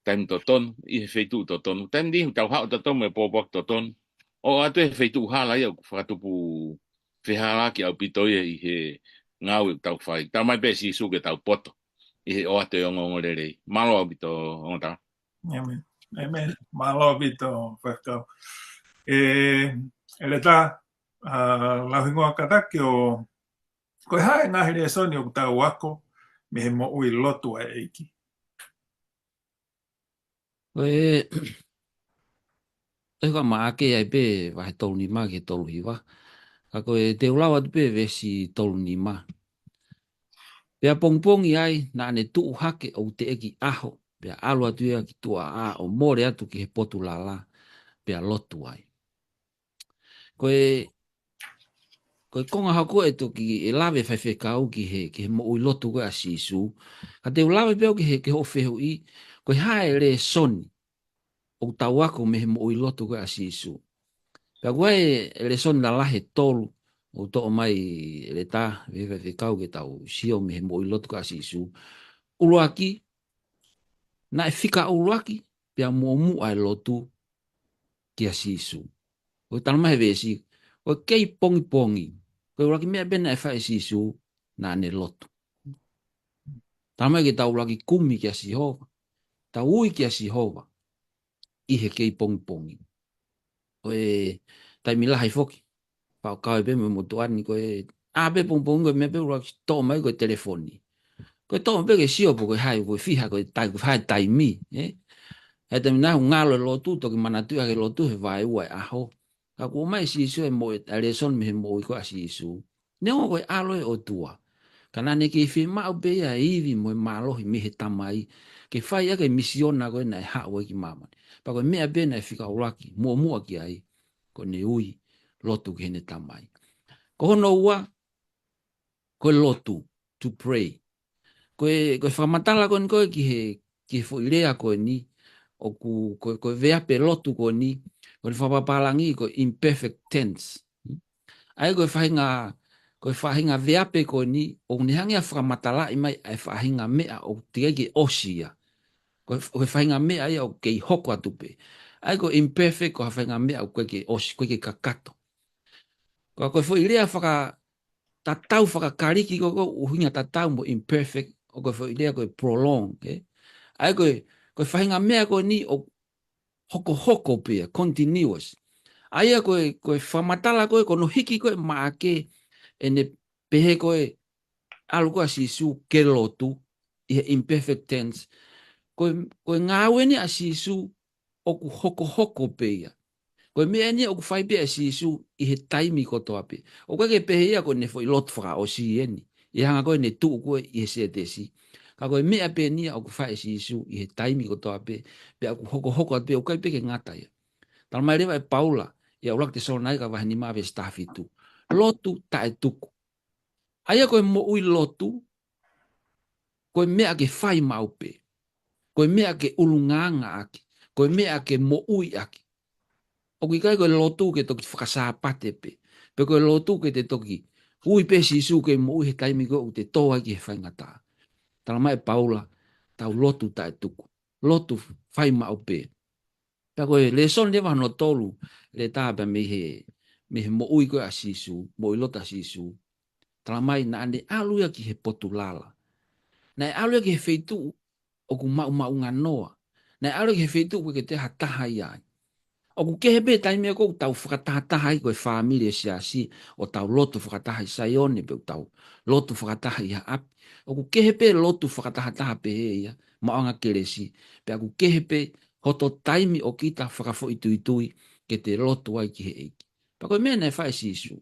taim to tonu, i he wheitu to tonu. Taim di tau hao to tonu e pōpok to tonu. O atu e wheitu hala ia whakatupu whihala ki au pitoia i he ngau i tau whai. Tau mai pe si suke tau poto, i he oate o ngongorerei. Malo au pito ongota. Amen. Malo pito whakau. Ele tā, lau hingoa kataki o koe hae ngahi rea soni o tau wako, me he mo ui lotu a eiki. Koe, e ka maake ai pe, wahe tolu ni ma ke tolu hiwa. Ka koe te ulawa tu pe vesi tolu ni ma. Pea pongpongi ai, na ane tuu hake o te eki aho. Pea alu atu ea ki tua a o more atu ki he potu lala. Pea lotu ai. Koe konga hako e toki e lawe whaiwhe kau ki he mo ui lotu koe a sisu. Ka te ulawe peo ki he ke ho whehu i. Koe hae re soni. O tau ako me he mo ui lotu koe a sisu. Pea koe e le soni la lahe tolu. O to mai le ta whaiwhe kau ke tau sio me he mo ui lotu koe a sisu. Uruaki. Na e whika uruaki. Pea mo mu ai lotu ki a sisu. Koe tala mahe vesi. Koe kei pongi pongi. Koe uraki mea bena e whae sisu na ane lotu. Tama ke tau uraki kumi kia Sihova. Tau ui kia Sihova. I he kei pongi pongi. koe taimi lahi foki. Pau kau pe mo motuani koe ape pong koe me pe ura to mai koe telefoni. Koe to pe ke sio po koe hai koe fiha koe hai taimi. He te mina ngalo lotu toki manatu ke lotu he vai ua aho. Ka ko mai si isu e mo ale son me mo ko asi isu. Ne o koe alo e o tua. Kana ne ke fi ma be ya ivi mo malo hi me he tamai. Ke fai ke misiona koe na ha o ki mama. Pa koe me be na fika uraki mo ki ai. Ko ne ui lotu ke ne tamai. Ko hono ua koe lotu to pray. Koe whamatala koe ki fo ilea koe ni o koe vea pe lotu koe ni koe whapapalangi koe imperfect tense. Ai koe whahinga vea pe koe ni o nehangi a whakamatala i mai ai whahinga mea o tigeki osia. Koe whahinga mea ia o kei hoko atupe. Ai koe imperfect koe whahinga mea o koe ke osi, koe ke kakato. Koe fo ilea tatau whakakariki koe uhinga tatau mo imperfect o koe fo ilea koe prolong. Ai koe whahinga mea koe ni o hoko pia, continuous. Aia koe whamatala koe kono hiki koe maake ene pehe koe alu koe asisu ke lotu i imperfect tense. Koe ngāwe ni asisu oku hoko pia. Koe mea ni oku whai pia asisu i he taimi koto ape. O koe ke pehe ia koe ne fo i lotu whaka osi eni. I hanga koe ne tuu koe i he setesi. Ka koe mea pe nia oku whae si isu i he taimi koto ape. Pe aku hoko ape o kai pe ke ngata ia. Tala mai rewa e Paula. Ia ulak te sona ka wahe ni mawe staff itu. Lotu ta e tuku. Aia koe mo ui lotu. Koe mea ke whai maupe. Koe mea ke ulunganga aki. Koe mea ke mo ui aki. O ki kai koe lotu ke toki whakasapate pe. Pe koe lotu ke te toki. Ui pe si isu ke mo ui he taimi koe u te toa ki he whai ngata. Tala mai Paula, tau lotu ta e tuku. Lotu whai maupe. Pea koe le son lewa no tolu, le tāpea me he mo ui koe asisu, mo ilota asisu. Tala mai na ane aluia ki he potu lala. Na e aluia ki he feitu o ku mau nganoa. Na e aluia ki he feitu koe ke te hataha iai. O ku kehepe taimea kou tau whakataha i koe whamilia siasi o tau lotu whakataha i saione pe tau lotu whakataha i haapi. O ku kehepe lotu whakataha pe ia maonga keresi. Pe aku kehepe hoto taimi o kita whakafo itui ke te lotu ai ki he eiki. Pa koe mea nei whae si isu.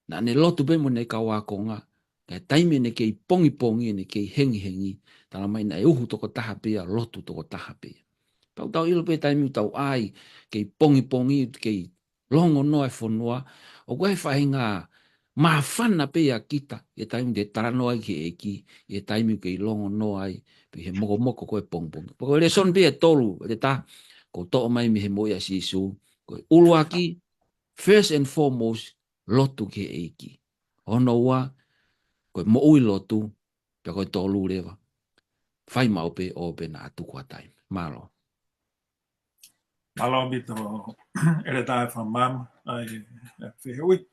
Na ne lotu pe mo nei kawakonga. Ka taimi ne kei pongi ne kei hengi. Tala mai na e uhu toko taha pea lotu toko taha pea. Tau ilo pe taimi tau ai, kei pongi, kei longo noa e whanua, o koe whahinga maafana pe a kita, e taimi te tarano ai ki eki, e taimi kei longo noa ai, pe he moko koe pongi. Pako le son pe e tolu, e ta, ko toa mai mi he moia si isu, koe uluaki, first and foremost, lotu ki eki. Ono ua, koe mo ui lotu, pe koe tolu rewa. Whai maupe o pe na atukua taimi. Malo. Malo bito ere tae whamam ai whihui.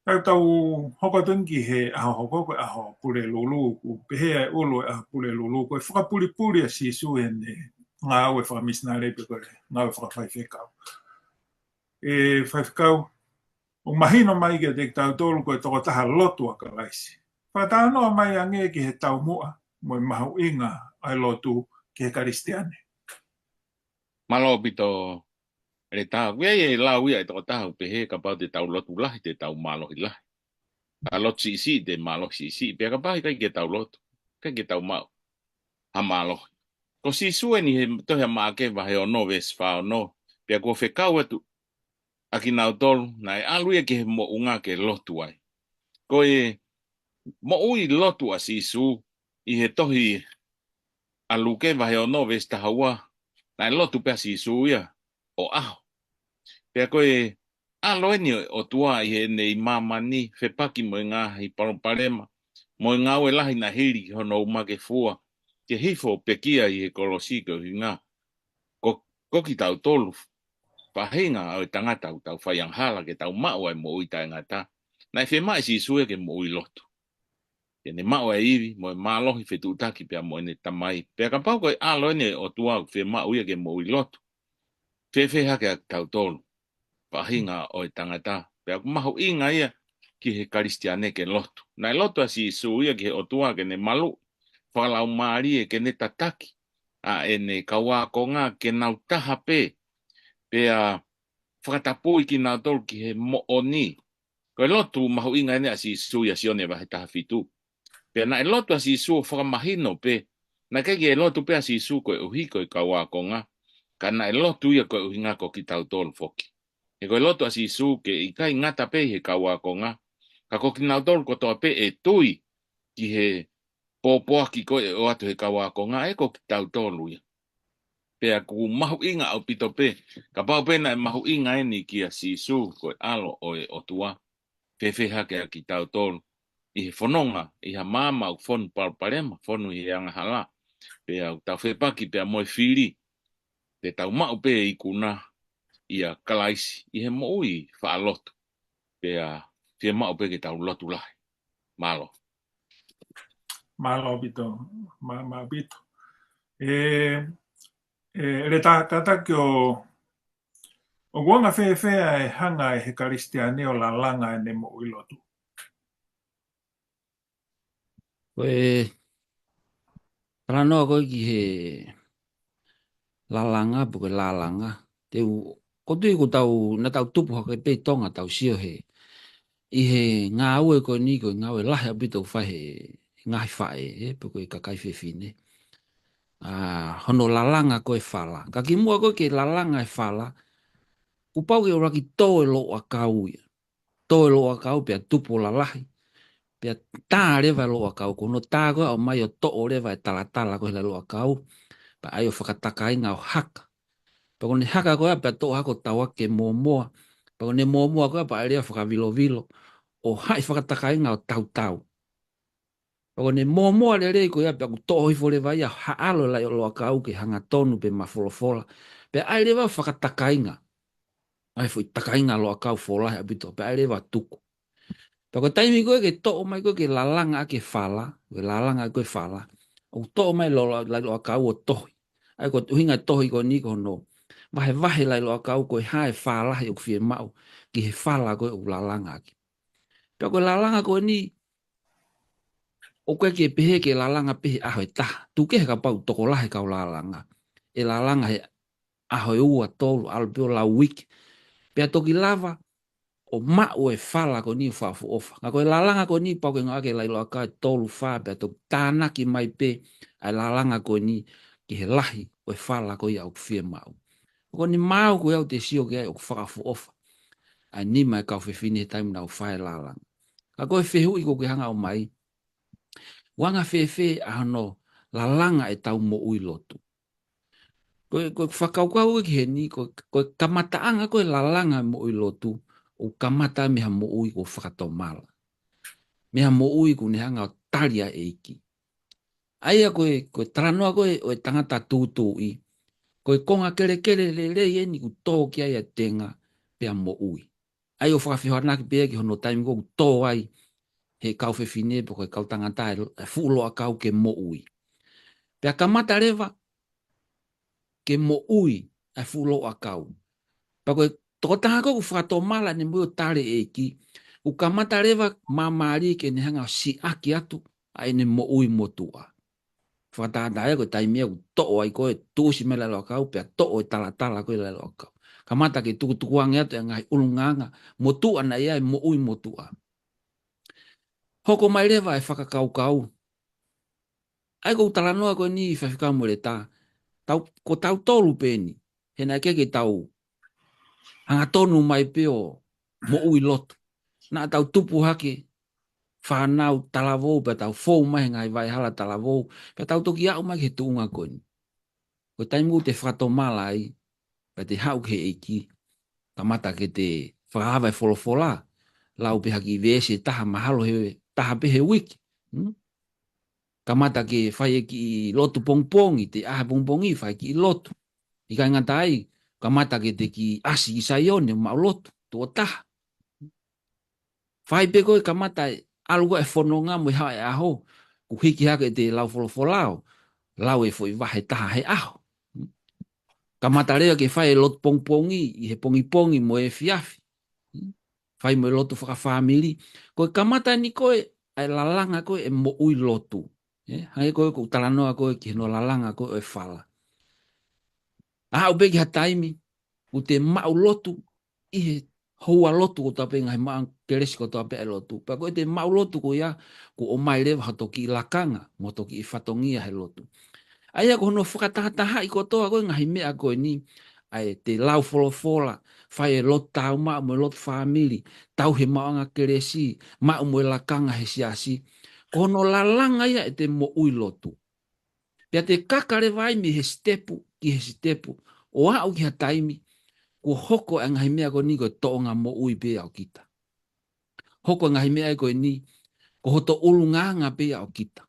Tau hoko tunki he aho hoko koe aho pule lulu, ku pehe ai ulu e aho pule lulu, koe whakapuri a sisu e ne ngā au e whamisnare pe koe ngā au e whakawhaiwhekau. E whaiwhekau, o mahino mai ke te tau tolu koe toko taha lotu a ka laisi. Whatanoa mai ange ki he tau mua, mo mahu inga ai lotu ki he karistiane. Malo bito re tā wea e la wea e toko taha pehe ka pau te tau lotu lahi te tau malo hi lahi. A lotu si isi te malo si isi. Pea ka pau kai ke tau lotu. Kai ke tau mau. Ha malo. Ko si sue ni he tohe maake wahe o no ves whao no. Pea ko whekau atu. Aki nau tolu na e aluia ke he mo unga ke lotu ai. Ko e mo ui lotu a si su i he tohi aluke wahe o no ves tahaua. Na e lotu pea si su ia o aho. Pea koe aloe ni o tua i he nei mamani whepaki mo ngā hi paroparema. Mo ngā ue lahi na hiri hono umake fua. Ke hifo pekia i he kolosiko hi ngā. Ko ki tau tolu. Pahinga au tangata u tau whaiang hala ke tau mau ai mo ui tai ngata. Na e whemai si sue ke mo ui lotu. Ke ne mau ai iwi mo e malohi whetutaki pea mo e ne tamai. Pea ka pau koe aloe ni o tua whemau ia ke mo ui lotu. Fefe hake a tau tolu. Pahinga o tangata. Pea mahu inga ia ki he karistiane ke lotu. Nai lotu asi su ia ki he otua ke ne malu. Whalau maari e ke ne tataki. A e ne kawa konga ke nau taha pe. Pea whakatapui ki nau tolu ki he mooni. Koe lotu mahu inga ene asi su ia sione wahe taha fitu. Pea nai lotu asi su whakamahino pe. Na kegi e lotu pe asi su koe uhi koe kawa konga. Kana e lotu ia koe uhi ngako ki tau tolu foki. E koe lotu asi su ke i kai ngata pe he kawa konga. Ka ko ki nau tolu kotoa pe e tui ki he popoa ki koe o atu he kawa konga e ko ki tau tolu ia. Pea ku mahu inga au pito pe. Ka pau pena e mahu inga eni ki a si su koe alo o e otua. Fefe hake a ki tau tolu. I he whanonga, i ha mama u whonu parparema, whonu i anga hala. Pea u tau whepaki pea moe whiri. Te tau mau pe i kuna i a kalaisi. I he mo ui whaalotu. Pea whia mau pe ke tau lotu lahi. Malo. Malo pito, ma pito. Re tata ki o wanga whewhea e hanga e he karistiane o la langa e ne mo ui lotu. Koe ranoa koe ki he lalanga, puke lalanga. Ko tui ko tau, na tau tupu hake pe tonga tau sio he. I he ngā ue koe ni koe ngā ue lahe apito whahe ngahi whae, puke kakai whewhine. Hono lalanga koe whala. Ka ki mua koe ke lalanga e whala, upau ke ora ki tō e lo a kau ia. Tō e lo a kau pia tupu la lahi. Pia tā rewa lo a kau, kono tā koe au mai o tō o rewa e talatala koe la lo a kau. Pa ai o whakataka inga o haka. Pa kone haka koe pia tō hako tawa ke moa. Pa kone moa koe pa ai rea whakavilo vilo. O hai whakataka inga o tau. Pa kone moa le rei koe pia ku tō hifo rewa ia haalo la lo a kau ke hanga tonu pe mafolofola. Pia ai rewa whakataka inga. Ai foi takainga lo a kau fola habito. Pia ai rewa tuku. Pako taimi koe ke tō mai koe ke lalanga ke whala, ke lalanga koe whala, o tō mai lo a kau o tohi. Ai ko tuhinga tohi ko ni ko no, vahe lai lo a kau koe hae whala hei o kwhie mau, ki he whala koe o lalanga ki. Pako lalanga koe ni, o koe ke pehe ke lalanga pehe aho e taha, tu ke heka pau toko lahe kau lalanga. E lalanga he aho e ua tolu, alpeo la wiki. Pea toki lava, o mau e whala ko ni whafu ofa. Ka koe lalanga ko ni pau ke ngake lai loa kai tolu wha pia to tānaki mai pe ai lalanga ko ni ki he lahi o e whala ko ia o kwhia mau. Ko ni mau ko iau te sio ke ai o whakafu ofa. Ai ni mai kau whiwhine he taimu nau whae lalanga. Ka koe whehu i ko ke hanga o mai. Wanga whewhe a hano lalanga e tau mo ui lotu. Koe whakaukau ki he ni, koe kamataanga koe lalanga mo ui lotu. O kamata meha mo ui ko whakatau mala. Meha mo ui ko ne hanga o taria e iki. Aia koe taranoa koe o e tangata tūtū i. Koe konga kere le rei ni ku tō ki ai a tenga pea mo ui. Ai o whakawhihoanaki pea ki hono taimi ko tō ai he kau whewhine po koe kau tangata e fulo a kau ke mo ui. Pea kamata rewa ke mo ui e fulo a kau. Pa koe toko taha ko whakato mala ne mui o tare e ki. U kamata rewa mamari ke ne hanga o si aki atu a ene mo ui motua. Whakatata ea koe taimea ku to'o ai koe tūsi me lalo kau pia to'o e talatala koe lalo kau. Kamata ke tukutukuange atu e ngai ulunganga motua na ia e mo ui motua. Hoko mai rewa e whakakau kau. Ai ko talanoa koe ni whawhikau mo le tā. Ko tau tolu peni. Hena keke tau hanga tonu mai peo mo ui lotu. Na tau tupu hake whanau talavou pe tau fou mai ngai vai hala talavou. Pe tau toki au mai ke tuunga koni. Ko taimu te whatomala ai. Pe te hau ke eiki. Kamata ke te whakahawai wholofola. Lau pe haki vese taha mahalo he taha pe he wiki. Kamata ke whai eki lotu pongpongi. Te aha pongpongi whai ki lotu. Ika ngata ai. Kamata ke te ki asi i saione mau lotu. Tua taha. Whai pe koe kamata alua e whanonga mo hae aho. Ku hiki hake te lau wholofolao. Lau e fwoi wahe taha he aho. Kamata rea ke whai lot pongpongi, i he pongi mo e fiafi. Whai mo e lotu whakawhamiri. Koe kamata ni koe, ai lalanga koe e mo ui lotu. Hange koe ko talanoa koe ki no lalanga koe e whala. Aha ubeki ha taimi, u te mau lotu, i he hoa lotu ko tape ngai maa keresi ko tape e lotu. Pa koe te mau lotu ko ia, ko o mai rewa hatoki i lakanga, mo toki i whatongia he lotu. Aia ko no whakatahataha i kotoa koe ngahi mea koe ni, ai te lau wholofola, whai e lot tau maa mo e lot whamiri, tau he maanga keresi, maa mo e lakanga he siasi, ko no lalanga ia e te mo ui lotu. Pea te kakare vai mi he stepu ki he stepu, o au ki ha taimi, ko hoko e ngahi mea koe ni koe toonga mo ui pe au kita. Hoko e ngahi mea koe ni, ko hoto ulu nganga pe au kita.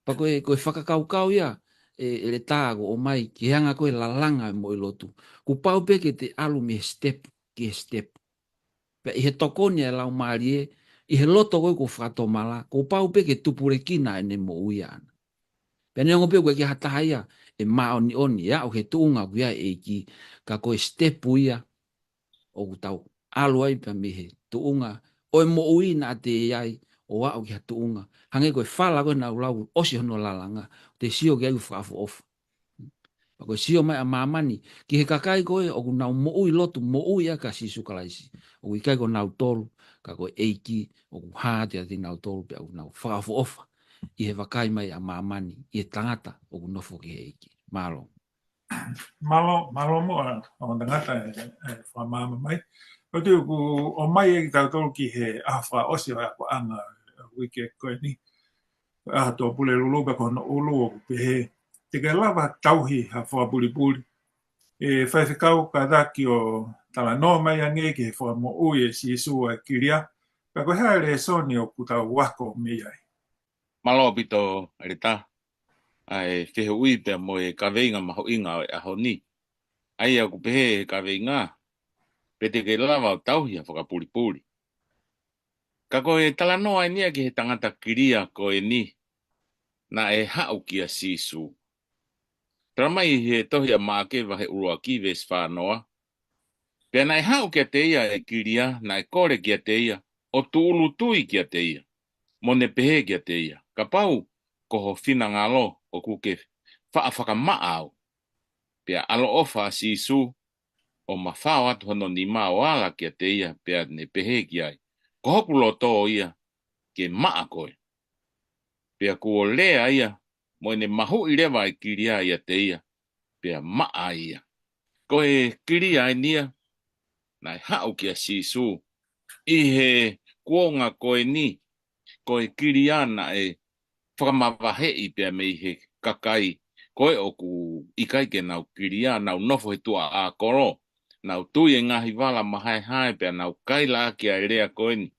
Pa koe whakakaukau ia, e le tāgo o mai, ki hanga koe lalanga mo i lotu. Ku pau pe ke te alu me step ki he step. Pe i he tokoni e lau maari i he loto koe ko whatomala, ku pau pe ke tupure kina e ne mo ui ana. Pe neongo pe koe ki hataha ia, e maa oni oni, ia, o he tuunga kuia e ki, ka koe step ia, o ku tau alu ai pa me he tuunga, o e mo ui na te iai, o wao ki ha tuunga. Hange koe whala koe na ulau osi hono lalanga, te sio ki aiu whaafu ofa. Pa koe sio mai a mamani, ki he kakai koe, o ku nau mo ui lotu, mo ui a ka sisu kalaisi. O ku ikai ko nau tolu, ka koe eiki, o ku hāte ati nau tolu, pe o ku nau whaafu ofa. I he wakai mai a mamani, i he tangata, o ku nofo ki he eiki. Malo. Malo mo o tangata e whamama mai. O te ku o mai e tau tolu ki he awha osi o ako anga wiki koe ni. A to pule lulu pa kono ulu o pehe. Te kai lava tauhi ha wha puli puli. E whaiwhikau ka daki o tala no mai ange ki he wha mo ui e si sua kiria. Pa koe haere soni o kutau wako mi ai. Malo pito rita. Ai whihe ui pia mo e kaweinga maho inga o e aho ni. Ai aku pehe e kaweinga. Pe te ke lava o tauhi a whakapuri. Ka koe tala noa nia ki he tangata kiria koe ni. Na e hau ki a sisu. Tramai he tohi a maake wa he urua ki ves whanoa. Pea na e hau ki a te ia e kiria, na e kore ki a te ia. O tuulu tui ki a te ia. Mo ne pehe ki a te ia. Ka pau, koho whina ngalo o kuke whaafaka maau. Pea alo ofa sisu o mawhao atu hono ni mao ala ki a te ia. Pea ne pehe ki ai. Ko hopulo tō ia ke maa koe. Pea kuo lea ia. Mo ne mahu i rewa i kiria ia te ia. Pea maa ia. Koe kiria i nia. Na hau ki a sisu. I he kuonga koe ni. Koe kiria na e whakamawahe i pia me i he kakai. Koe o ku ikai ke nau kiria. Nau nofo he tua a koro. Nau tui e ngahi wala mahai hai pia nau kaila ki a rea koe ni.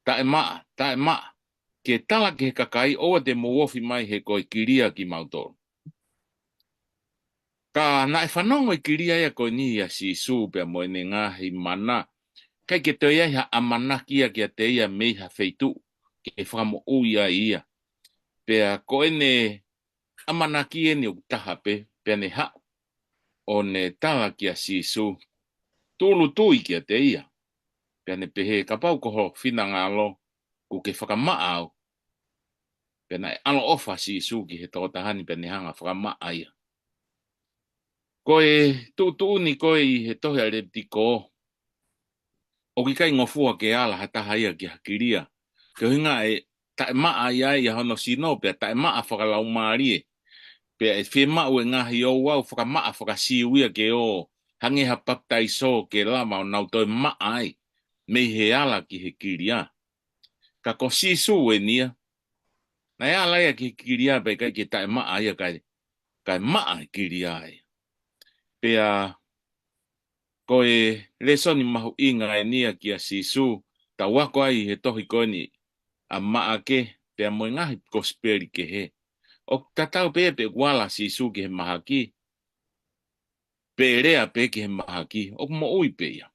Ta e maa. Ke tala ke he kakai oa te muofi mai he koe kiria ki mautoro. Ka na e whanongo i kiria ia koe ni a si sūpea mo ene ngahi mana. Kai ke te ia ha amanakia ki a te ia mei ha feitu. Ke whamo uia ia. Pea koe ne amanakia ni o taha pe. Pea ne hao. O ne tala ki a si sū. Tulu tui ki a te ia. Pea ne pehe kapau koho whina ngalo. Ku ke whakamaa au. Pea na e alo ofa si sū ki he tōtahani pea ne hanga whakamaa ia. Koe tu ni koe i he tohe a reptiko. O ki kai ngofua ke ala hataha ia ki hakiria. Ke hinga e tae maa ia ia hono sino pea tae maa whakalau maarie. Pea e whi mau e ngahi o wau whakamaa whakasiuia ke o hangeha baptaiso ke lama o nau toi maa ai. Mei he ala ki he kiria. Ka ko sisu e nia. Na e ala ia ki kiria pe kai ke tae maa ia kai maa kiria ai. Pea koe lesoni mahu inga e nia ki a sisu, ta wako ai he tohi koe ni a maa ke, pea moe ngahi kosperi ke he. O tatau pe wala sisu ke he maha ki, pe rea pe ke he maha ki, o mo ui pe ia.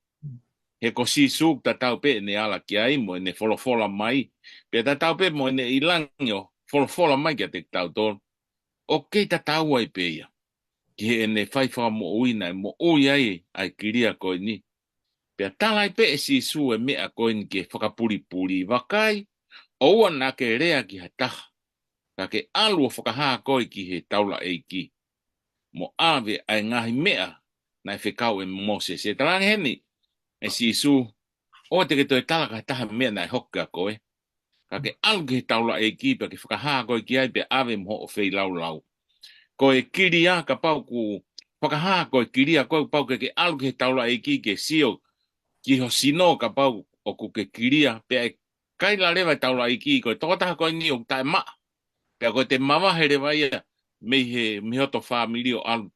He ko sisu tatau pe ne ala ki ai mo ne folofola mai, pe tatau pe mo ne ilangi o folofola mai ki a te tau tol. O kei tatau ai pe ia. ki he ne fai wha mo ui nai mo ui ai kiria koe ni. Pea talai pe e si su e mea koe ni ke whakapuri wakai, o ua na ke rea ki ha taha. Ka ke alu o whakahaa koe ki he taula eiki. Mo ave ai ngahi mea nai whekau e Moses. E talangi heni e si su o te ke toi tala ka taha mea nai hoka koe. Ka ke alu ki he taula eiki pea ke whakahaa koe ki ai pea ave mo o whei lau. Koe kiria ka pau ku whakahaa koe kiria koe pau ke alu ki he taula eiki ke sio ki ho sino ka pau o ku ke kiria pea e kaila rewa taula eiki koe tokotaha koe ni o tae maa. Pea koe te mawahe rewa ia mei he mihoto whamiri o alu.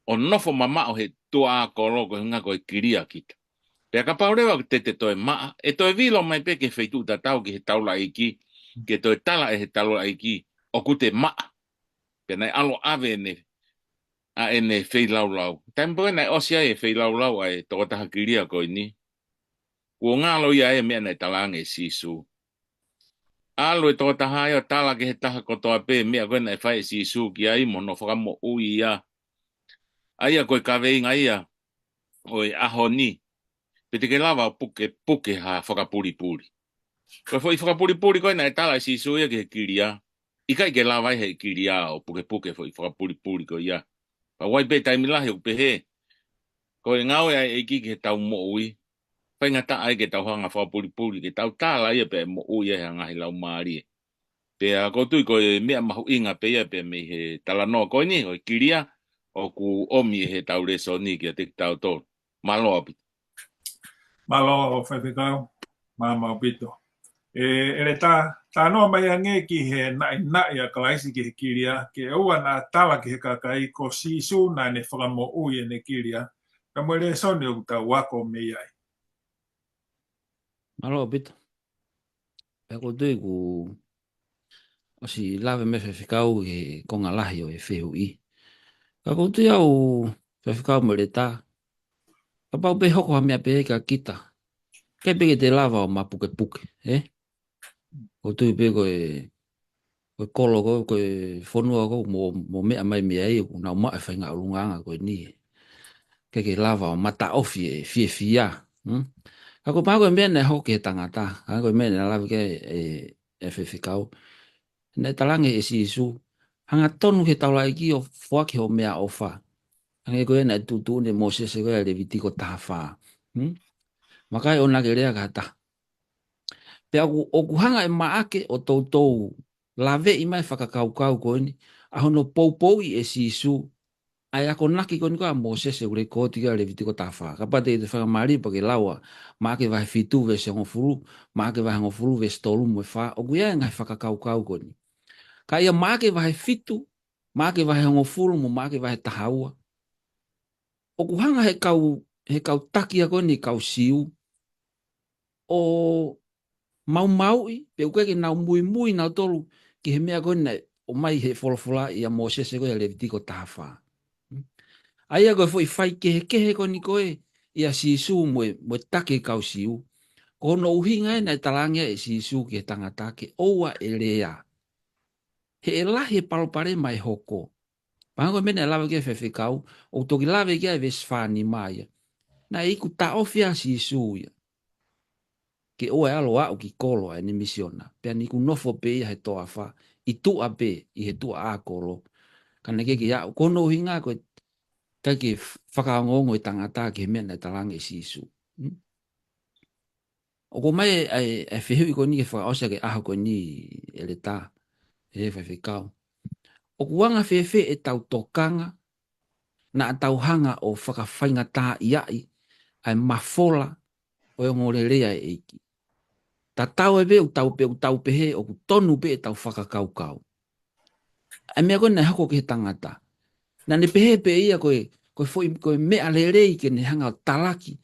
O nofo mama o he tua a koro ko hinga ko kiria kita. Pea ka pau rewa te toe maa. E toe vilo mai pe ke feitu ta tau ki he taula iki. Ke toe tala e he taula iki. O ku te maa. Pea nei alo ave ne. A ene fei lau. Taimpo nei osia e fei lau ai toko taha kiria ko ini. Ua ngalo ia e mea nei talange sisu. Alo e toko taha ia tala ke he taha kotoa pe mea koe nei fai sisu ki ai mo no whakamo ui ia. Aia koe kaweinga ia, oi aho ni, pete ke lava o puke ha whakapuri. Koe foi whakapuri koe na e tala si suia ke he kiria. Ikai ke lava he kiria o puke foi whakapuri koe ia. Pa wai pe taimilahi o pehe. Koe ngau e eiki ke tau mo ui. Pai ngata ai ke tau hanga whakapuri ke tau tala ia pe mo ui e hangahi lau maari. Pe a kotui koe mea mahu inga pe ia pe me he tala noa koe ni, oi kiria. O ku omi he tau reso ni ki a te tau tō. Malo api. Malo whaiwhikau, māma pito. Ere tā noa mai ange ki he nai a kalaisi ki he kiria, ke ua nā tala ki he kakai ko sisu nā ne whakamo ui e ne kiria, ka mwere soni o ta wako mei ai. Malo pito. Pea ko tui ku o si lawe me whewhikau e konga lahi o e whehu i. Ka ko tui au whewhikau mo re tā. Ka pau pe hoko ha mea pe ka kita. Kei peke te lava o ma puke, Ko tui pe koe kolo koe whonua ko mo mea mai mea i o nau maa whainga o lunganga koe ni. Ke lava o mata ofi e fia. Ka ko pā koe mea ne hoke he tangata. Ka koe mea ne lawe ke e whewhikau. Nei talange e si isu. Hanga tonu he taula iki o whaki ho mea o wha. Hanga koe nei tutu ne Moses e koe le vitiko taha wha. Makai o nage rea ka ta. Pea o kuhanga e maake o tautou lawe i mai whakakaukau koe ni. Ahono poupou i e si isu. Ai ako naki koe ni koe a Moses e ure kōti ka le vitiko taha wha. Ka pate i te whakamari pa ke laua. Maake vahe fitu ve se ngofuru. Maake vahe ngofuru ve stolu mwe wha. O kuia e ngai whakakaukau koe ni. Ka ia maake vahe fitu, maake vahe ngofuru, mo maake vahe tahaua. O kuhanga he kau takia koe ni kau siu. O maui, pe ukeke nau mui nau tolu, ki he mea koe ni o mai he wholawhola i a Moses e koe a Levitiko taha. Aia koe foi whai kehe koe ni koe, i a sisu mwe take kau siu. Ko no uhinga e nei talangia e sisu ki he tangatake, oua e lea. He e lahi e palopare mai hoko. Pango mene lawe ke whewhikau, o toki lawe ke e veswhani mai. Na iku ta ofia si suia. Ke oe alo au ki kolo e ni misiona. Pea niku nofo pe ia he toa wha. I tua pe i he tua a kolo. Kana ke ki au. Kono hinga koe kai whakaongongo i tangata ke mena talange si su. O ko mai e whihui ko ni ke whakaosa ke aho ko ni e le tā. E whewhikau. O kuanga whewhe e tau tokanga na tau hanga o whakawhainga tā iai ai mafola o e ngorerea e eiki. Ta tau e u tau pehe o ku tonu pe e tau whakakaukau. Ai mea koe nei hako ke he tangata. Na ne pehe pe ia koe mea lerei ke ne hanga o talaki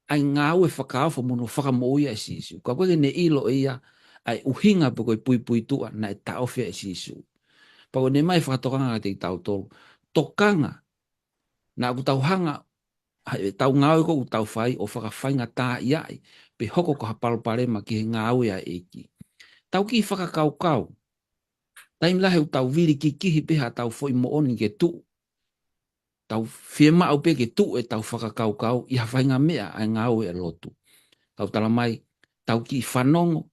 ai ngā ue whakaafa mono whakamoia e sisu. Ka koe ne ilo ia ai uhinga pe koe pui tua na e taofia e sisu. Pako ne mai whakatokanga te tau tolu. Tokanga na ku tau hanga tau ngāwe ko ku tau whai o whakawhainga tā iai pe hoko ko hapalparema ki he ngāwe a eiki. Tau ki whakakaukau. Taimlahe u tau viri ki kihi peha tau foi mooni ke tu. tau fie mau pe ke tu e tau whakakaukau i hawhainga mea ai ngau e lotu. Tau tala mai, tau ki whanongo,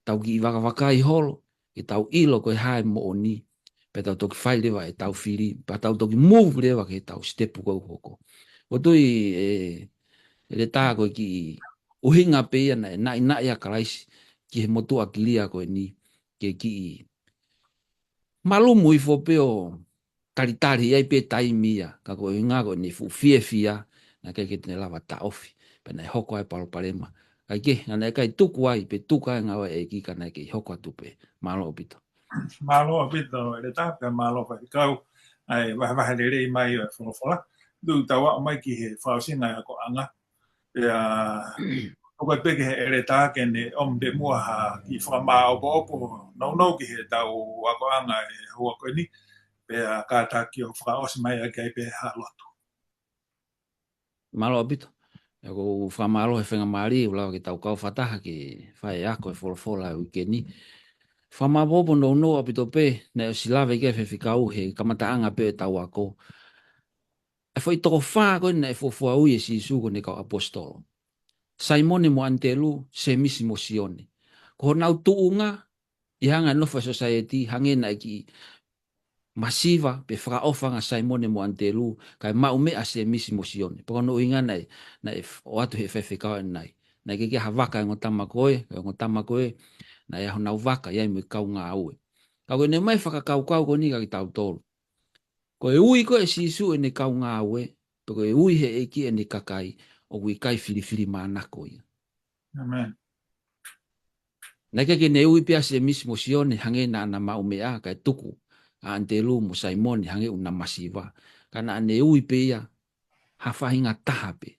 tau ki waka i holo, e tau ilo koe hae mo o ni, pe tau toki whai lewa e tau whiri, pe tau toki move lewa ke tau stepu kau hoko. O tui e le tā koe ki uhinga pe ia na e nai a karaisi, ki he motu akilia koe ni, ke ki malumu i fopeo taritari ai pe tai mia, ka koe inga koe ni fu fia, na kei ke tene lava ta ofi, pe na hoko ai palo palema. Kai ke, na kai tuku ai, pe tuku ai ngawa e ki ka na ke hoko atu pe, malo opito. Malo opito, le tāpia malo whai kau, ai wahe le rei mai o e wholofola, du tawa mai ki he whausinga ko anga, pia koe peke he ere tāke ne de mua ha ki whakamā opo no ki he tau wako anga e hua koe ni, pia kātā ki o whakaosi mai a kai pe ha lotu. Malo opito. E ko whamalo he whenga maari, ulawa ki tau kau whataha ki whae ako e wholofola e uke ni. Whamabobo no apito pe, ne o silawe ke whikau he kamataanga pe tau ako. E whai toko whaa koe na e whofua ui e si suko ne kau apostolo. Simone mo antelu, se misi mo sione. Ko nau tuunga, i hanga Nova Society, hangena ki masiva, pe whakaofanga Simone mo antelu, kai maumea se misi mo sione. Poko no inga nei, o atu he whewhikau nei. Nei ke ha waka e ngotama koe, na ia honau waka, iai mo kau ngā aue. Kau ne mai whakakau ko ni ka ki tau tolu. Ko e ui ko e sisu e ne kau ngā aue, poko e ui he eki e ne kakai, o kui kai whiriwhiri mānako ia. Amen. Nei ke ne ui pia se mismo sione hange na ana maumea kai tuku, a antelu mo Simone hange una masiva, kana ne ui pia, hawhahinga tahape,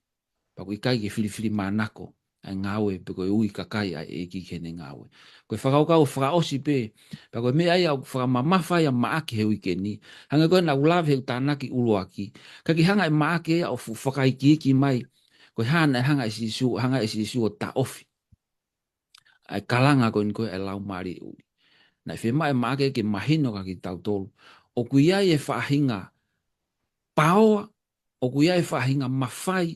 pa kui kai ke whiriwhiri mānako, ai ngawe pe koe ui kakai ai eki kene ngawe. Koe whakaukau whakaosi pe, pa koe mea ia whakamamawhai a maaki he ui keni, hanga koe na ulawe he tānaki uluaki, kaki hanga e maaki ea o whakaiki mai, koe hana e hanga e sisu o ta ofi. Ai kalanga koe ni koe e lau maari uli. Na e whema e maaki ke mahino ka ki tau tolu, o kuiai e whahinga paoa, o kuiai e whahinga mawhai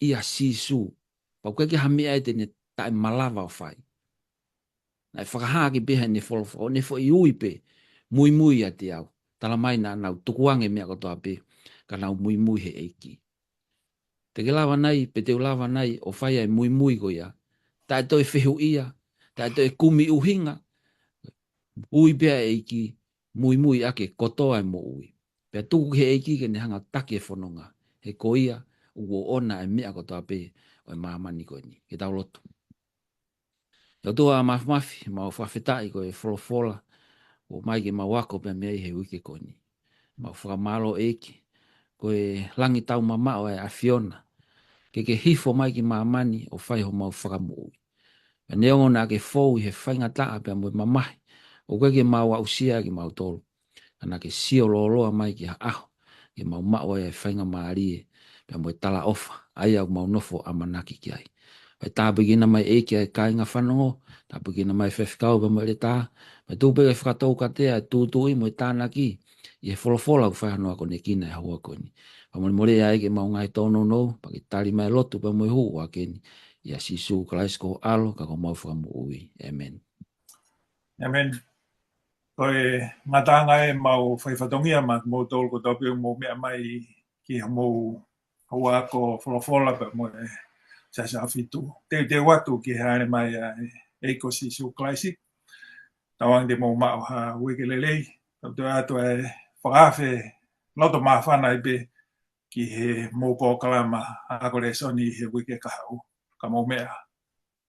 ia sisu, pau keke hamia e tene tae malawa o whai. Na e whakahaaki peha ne wholofo, ne fo i ui pe, mui a te au. Tala mai na nau tukuange mea kotoa pe, ka nau mui he eiki. Te ke lawa nei, pe te ulawa nei, o whai ai mui ko ia. Tae toi whehu ia, tae toi kumi uhinga, ui pea eiki, mui ake kotoa e mo ui. Pea tuku he eiki ke ne hanga take whanonga, he ko ia, uo ona e mea kotoa pe, o e maamani koe ni, ke tau lotu. Yo tua mafi, mau whawhetai koe wholofola, o mai ke mau wako pia mea i he wike koe ni. Mau whakamalo eki, koe langi tau mamao e a Fiona, ke hifo mai ki maamani o whai ho mau whakamui. E neongo na ke fōu i he whainga taa pia mo mamahi, o koe ke mau ausia ki mau tolu. Ana ke sio loloa mai ki ha aho, ke mau mao e whainga maarie, pia mo tala ofa, ai au mau nofo amanaki ki ai. Pai tā pekina mai eke ai kāinga whanongo, tā pekina mai whewhikau pa mo le tā, pai tūpe e whakatau katea, tūtui mo i tāna ki, i he wholofola ku whahanoa ko ne kina e haua koni. Pa mo more ai ke mau ngai tono no, pa ki tali mai lotu pa mo i huu a keni, i a sisu kalaisko alo, ka ko mau whakamu ui. Amen. Amen. Koe matanga e mau whaifatongia ma mo tolu ko topi mo mea mai ki mo haua ko wholofola pa mo e sa fitu. Te watu ki haere mai eiko sisu klaisi. Tawang de mo mao ha wikelelei. Tau ato e whakawhe loto mawhana i be ki he mo po kalama a kore soni he wike kahau. Ka mo mea.